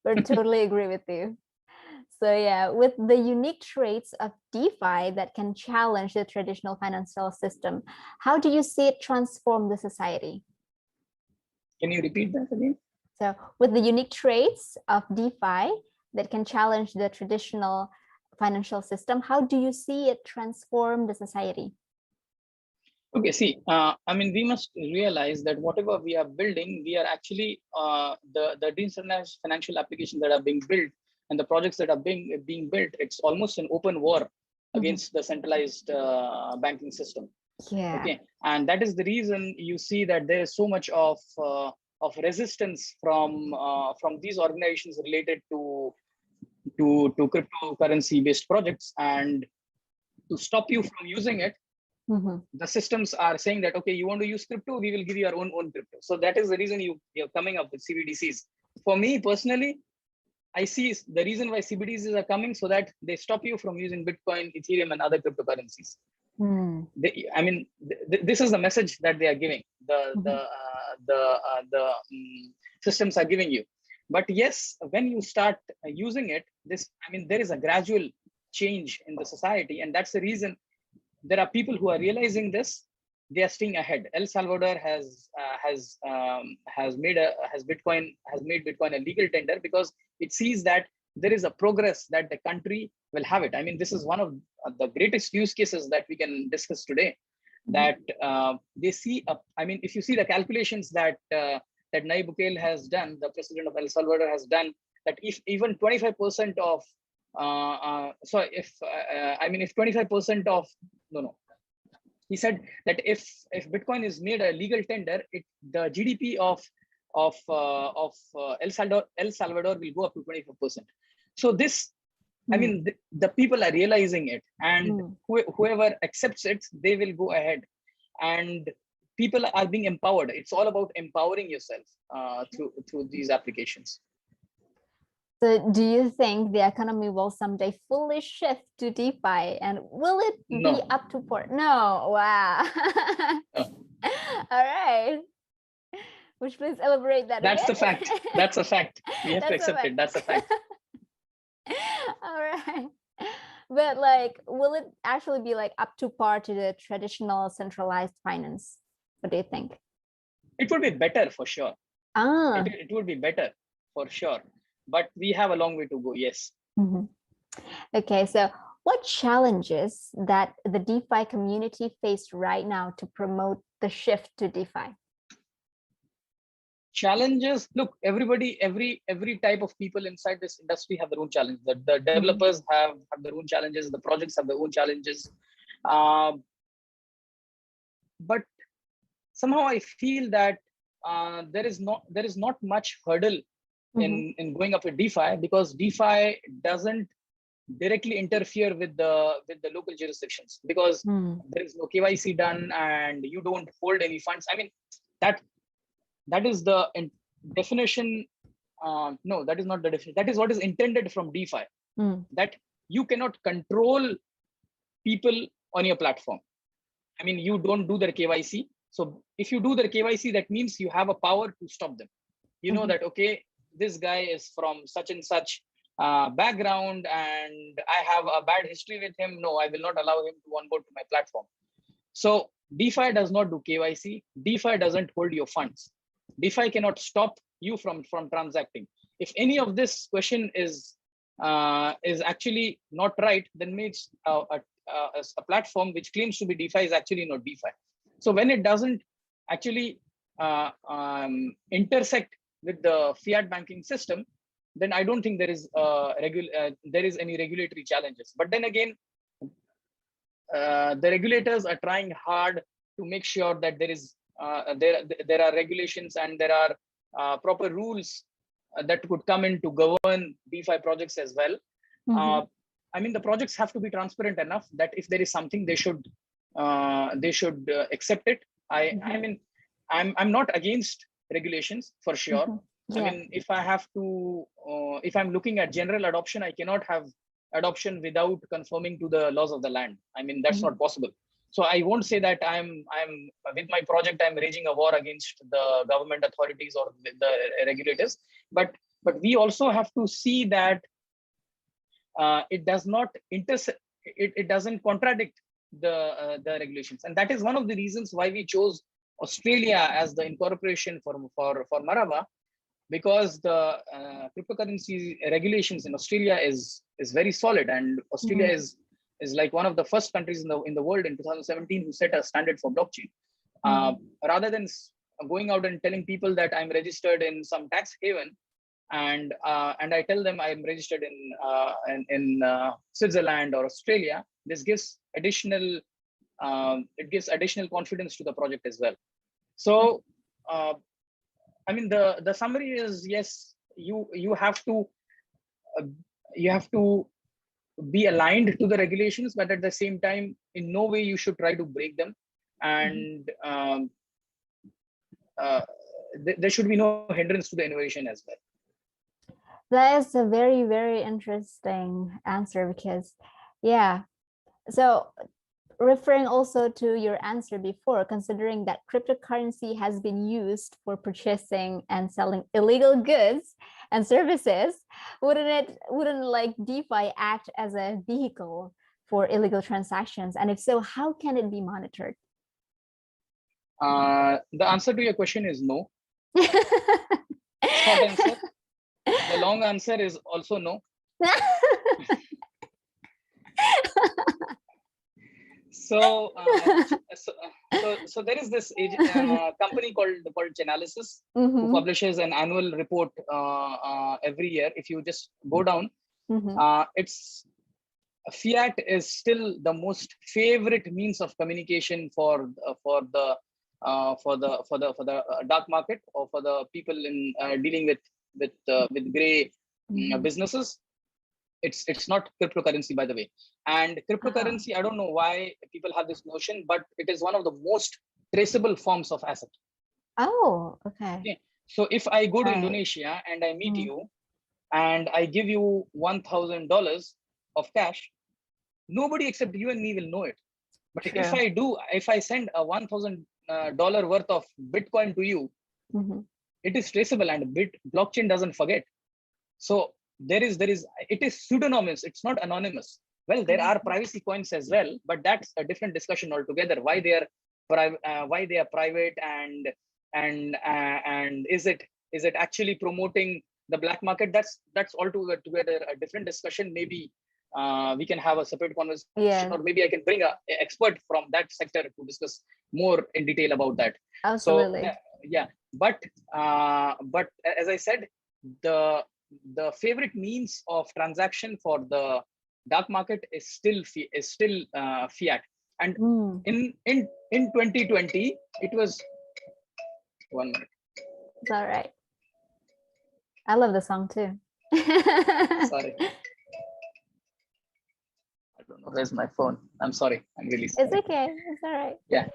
I totally agree with you. So yeah, with the unique traits of DeFi that can challenge the traditional financial system, how do you see it transform the society? Can you repeat that again? So with the unique traits of DeFi that can challenge the traditional financial system, how do you see it transform the society? Okay, see, we must realize that whatever we are building, we are actually the decentralized financial applications that are being built and the projects that are being built. It's almost an open war against the centralized banking system. Yeah. Okay, and that is the reason you see that there is so much of resistance from these organizations related to cryptocurrency based projects, and to stop you from using it. The systems are saying that, okay, you want to use crypto, we will give you our own crypto. So that is the reason you're coming up with CBDCs. For me personally, I see the reason why CBDCs are coming so that they stop you from using Bitcoin, Ethereum, and other cryptocurrencies. This is the message that they are giving. The systems are giving you. But yes, when you start using it, there is a gradual change in the society, and that's the reason. There are people who are realizing this. They are staying ahead. El Salvador has made Bitcoin a legal tender because it sees that there is a progress that the country will have it. This is one of the greatest use cases that we can discuss today. That they see. If you see the calculations that Naquib Mohammed has done, the president of El Salvador has done, that if even 25% of if 25% of he said that if Bitcoin is made a legal tender, the GDP of El Salvador will go up to 24%. So this, the people are realizing it, and whoever accepts it, they will go ahead, and people are being empowered. It's all about empowering yourself through these applications. So do you think the economy will someday fully shift to DeFi, and will it be up to port? No. Wow. No. All right. Which please elaborate that. That's the fact. That's a fact. We have to accept it. That's a fact. All right. But like, will it actually be like up to par to the traditional centralized finance? What do you think? It would be better for sure. Ah. It would be better for sure. But we have a long way to go. Yes. Mhm. Okay, so what challenges that the DeFi community face right now to promote the shift to DeFi? Challenges, look, everybody, every type of people inside this industry have their own challenges. The developers have their own challenges, the projects have their own challenges. But somehow I feel that there is not much hurdle in going up with DeFi, because DeFi doesn't directly interfere with the local jurisdictions, because there is no KYC done and you don't hold any funds. I mean, that is the definition. No, that is not the definition. That is what is intended from DeFi, that you cannot control people on your platform. I mean, you don't do their KYC. So if you do their KYC, that means you have a power to stop them. You know that, okay, this guy is from such and such background and I have a bad history with him. No, I will not allow him to onboard to my platform. So DeFi does not do KYC. DeFi doesn't hold your funds. DeFi cannot stop you from transacting. If any of this question is actually not right, then means a platform which claims to be DeFi is actually not DeFi. So when it doesn't actually intersect with the fiat banking system, then I don't think there is any regulatory challenges. But then again, the regulators are trying hard to make sure that there are regulations and there are proper rules that could come in to govern DeFi projects as well. I mean, the projects have to be transparent enough that if there is something, they should accept it. I mean, I'm not against regulations for sure. I mean, if I have to, if I'm looking at general adoption, I cannot have adoption without conforming to the laws of the land. I mean, that's not possible. So I won't say that I'm with my project, I'm waging a war against the government authorities or the regulators. But we also have to see that it does not it doesn't contradict the regulations, and that is one of the reasons why we chose Australia as the incorporation for Marava, because the cryptocurrency regulations in Australia is very solid, and Australia is like one of the first countries in the world in 2017 who set a standard for blockchain. Rather than going out and telling people that I'm registered in some tax haven, and I tell them I'm registered in Switzerland or Australia, this gives additional confidence to the project as well. So I mean, the summary is, yes, you have to be aligned to the regulations, but at the same time, in no way you should try to break them, and there should be no hindrance to the innovation as well. That is a very, very interesting answer, because, yeah. So referring also to your answer before, considering that cryptocurrency has been used for purchasing and selling illegal goods and services, wouldn't like DeFi act as a vehicle for illegal transactions? And if so, how can it be monitored? The answer to your question is no. Short answer. The long answer is also no. So there is this company called Chainalysis, who publishes an annual report every year. If you just go down, it's fiat is still the most favorite means of communication for the dark market, or for the people in dealing with gray businesses. It's not cryptocurrency, by the way. And cryptocurrency, I don't know why people have this notion, but it is one of the most traceable forms of asset. Oh, okay. Yeah. So if I go to Indonesia and I meet you and I give you $1,000 of cash, nobody except you and me will know it. But if I send a $1,000 worth of Bitcoin to you, it is traceable, and blockchain doesn't forget. So it is pseudonymous. It's not anonymous. Well, there are privacy coins as well, but that's a different discussion altogether. Why they are private, and is it actually promoting the black market? That's altogether a different discussion. Maybe we can have a separate conversation, or maybe I can bring a expert from that sector to discuss more in detail about that. Absolutely. So yeah, but as I said, the favorite means of transaction for the dark market is still fiat. And in 2020, it was 1 minute. It's all right. I love the song too. Sorry. I don't know. Where's my phone? I'm sorry. I'm really sorry. It's okay. It's all right. Yeah.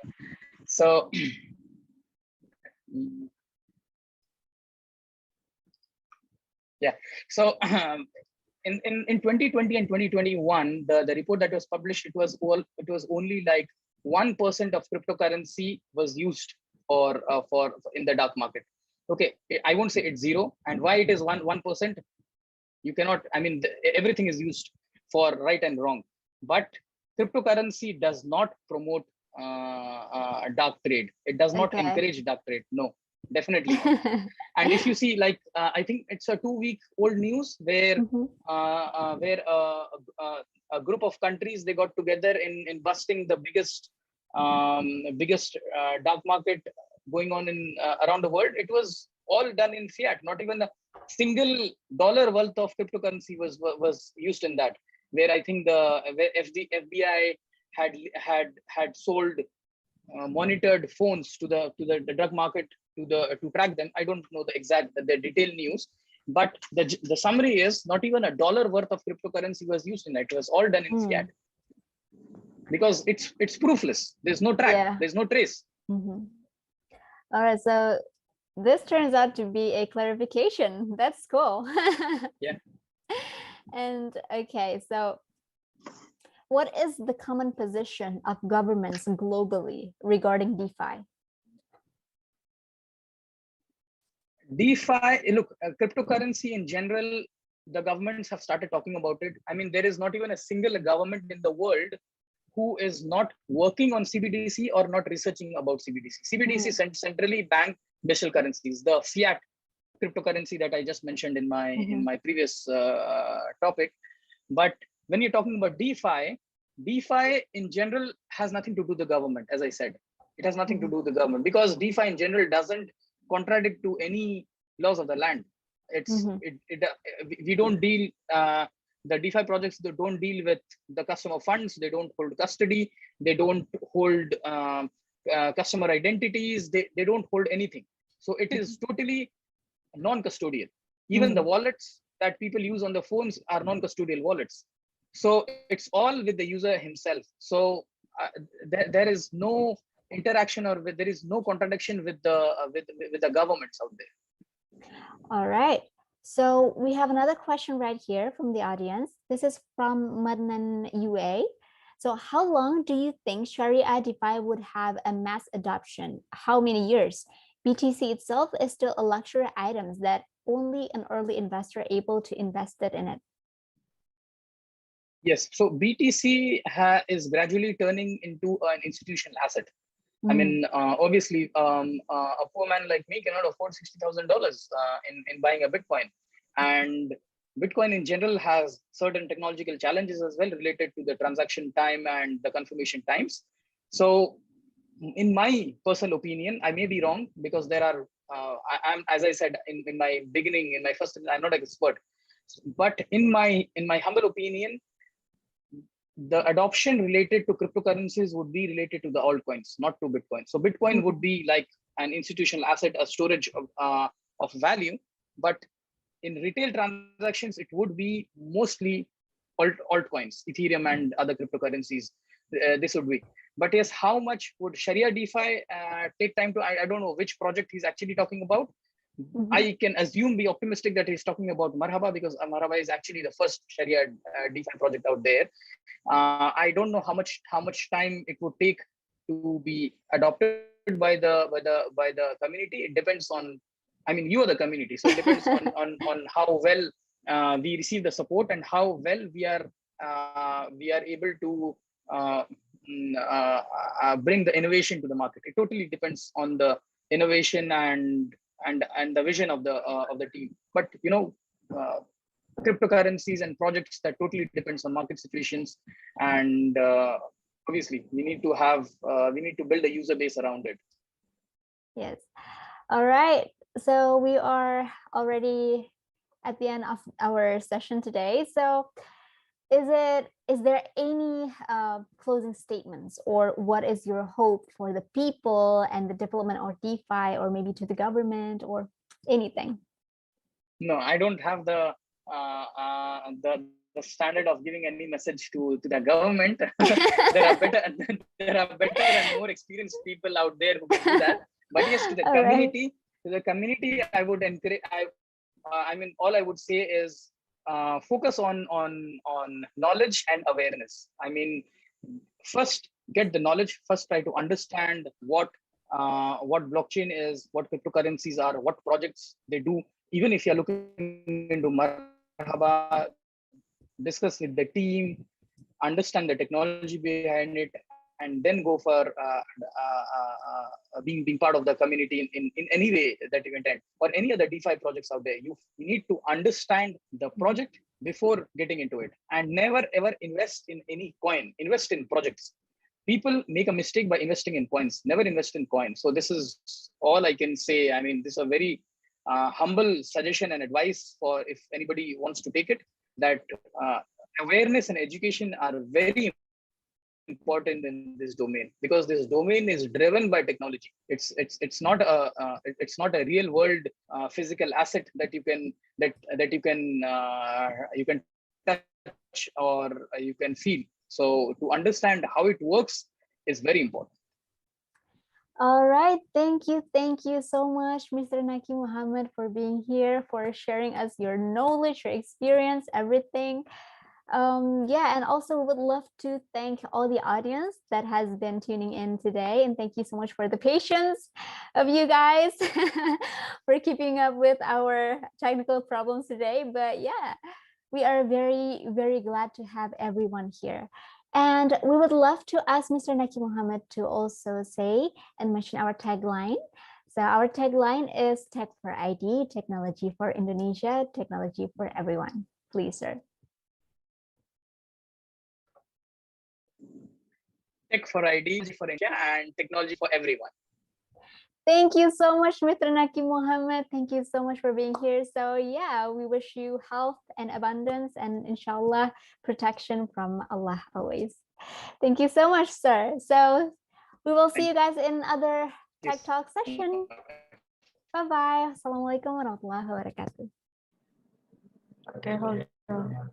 So yeah. So in 2020 and 2021, the report that was published, it was only like 1% of cryptocurrency was used for in the dark market. Okay, I won't say it's zero. And why it is 1%? You cannot. I mean, everything is used for right and wrong, but cryptocurrency does not promote dark trade. It does not encourage dark trade. No, definitely not. And if you see, like, I think it's a 2-week-old news where a group of countries, they got together in busting the biggest dark market going on in around the world. It was all done in fiat. Not even a single dollar worth of cryptocurrency was used in that. Where I think the FBI had sold monitored phones to the drug market to track them. I don't know the detailed news, but the summary is not even a dollar worth of cryptocurrency was used in that. It was all done in fiat, because it's proofless. There's no track. There's no trace. All right, so this turns out to be a clarification. That's cool. Yeah. And okay, so what is the common position of governments globally regarding DeFi? DeFi, look, cryptocurrency in general, the governments have started talking about it. I mean, there is not even a single government in the world who is not working on CBDC or not researching about CBDC. CBDC centrally banked digital currencies, the fiat cryptocurrency that I just mentioned in my previous topic. But when you're talking about DeFi in general has nothing to do with the government. As I said, it has nothing to do with the government, because DeFi in general doesn't contradict to any laws of the land. We don't deal, the DeFi projects, they don't deal with the customer funds. They don't hold custody. They don't hold customer identities. They don't hold anything. So it is totally non-custodial. Even the wallets that people use on the phones are non-custodial wallets. So it's all with the user himself. So there is no interaction, or there is no contradiction with the governments out there. All right. So we have another question right here from the audience. This is from Madnan UA. So how long do you think Sharia DeFi would have a mass adoption? How many years? BTC itself is still a luxury item that only an early investor able to invest in it. Yes, so BTC is gradually turning into an institutional asset. I mean, obviously, a poor man like me cannot afford $60,000 in buying a Bitcoin. And Bitcoin in general has certain technological challenges as well related to the transaction time and the confirmation times. So in my personal opinion, I may be wrong, because there are, I'm, as I said in my beginning, in my first, I'm not an expert, but in my humble opinion, the adoption related to cryptocurrencies would be related to the altcoins, not to Bitcoin. So Bitcoin would be like an institutional asset, a storage of value, but in retail transactions, it would be mostly altcoins, Ethereum and other cryptocurrencies. This would be. But yes, how much would Sharia DeFi take time to? I don't know which project he's actually talking about. I can assume, be optimistic that he's talking about Marhaba, because Marhaba is actually the first Sharia DeFi project out there. I don't know how much time it would take to be adopted by the community. It depends on, I mean, you are the community, so it depends on how well we receive the support and how well we are able to bring the innovation to the market. It totally depends on the innovation and the vision of the team. But cryptocurrencies and projects, that totally depends on market situations, and obviously we need to build a user base around it. Yes. All right. So we are already at the end of our session today. So is there any closing statements, or what is your hope for the people and the development or DeFi, or maybe to the government or anything? No, I don't have the standard of giving any message to the government. there are better and more experienced people out there who can do that. But yes, to the community, I would encourage. All I would say is focus on knowledge and awareness. I mean, first get the knowledge. First, try to understand what blockchain is, what cryptocurrencies are, what projects they do. Even if you're looking into Marhaba, discuss with the team, understand the technology behind it, and then go for being part of the community in any way that you intend. Or any other DeFi projects out there, you need to understand the project before getting into it, and never ever invest in any coin. Invest in projects. People make a mistake by investing in coins. Never invest in coins. So this is all I can say. I mean, this is a very humble suggestion and advice for if anybody wants to take it, that awareness and education are very important in this domain, because this domain is driven by technology. It's not a real world physical asset that you can touch or you can feel. So to understand how it works is very important. All right, thank you so much, Mr. Naquib Mohammed, for being here, for sharing us your knowledge, your experience, everything. Yeah, and also would love to thank all the audience that has been tuning in today, and thank you so much for the patience of you guys for keeping up with our technical problems today. But yeah, we are very, very glad to have everyone here. And we would love to ask Mr. Naquib Mohammed to also say and mention our tagline. So our tagline is Tech for ID, technology for Indonesia, technology for everyone. Please, sir. Tech for ID, for India, and technology for everyone. Thank you so much, Mr. Naquib Mohammed. Thank you so much for being here. So yeah, we wish you health and abundance and inshallah protection from Allah always. Thank you so much, sir. So we will see you guys in other Tech Talk session. Bye-bye. Assalamualaikum warahmatullahi wabarakatuh. Okay, hold on.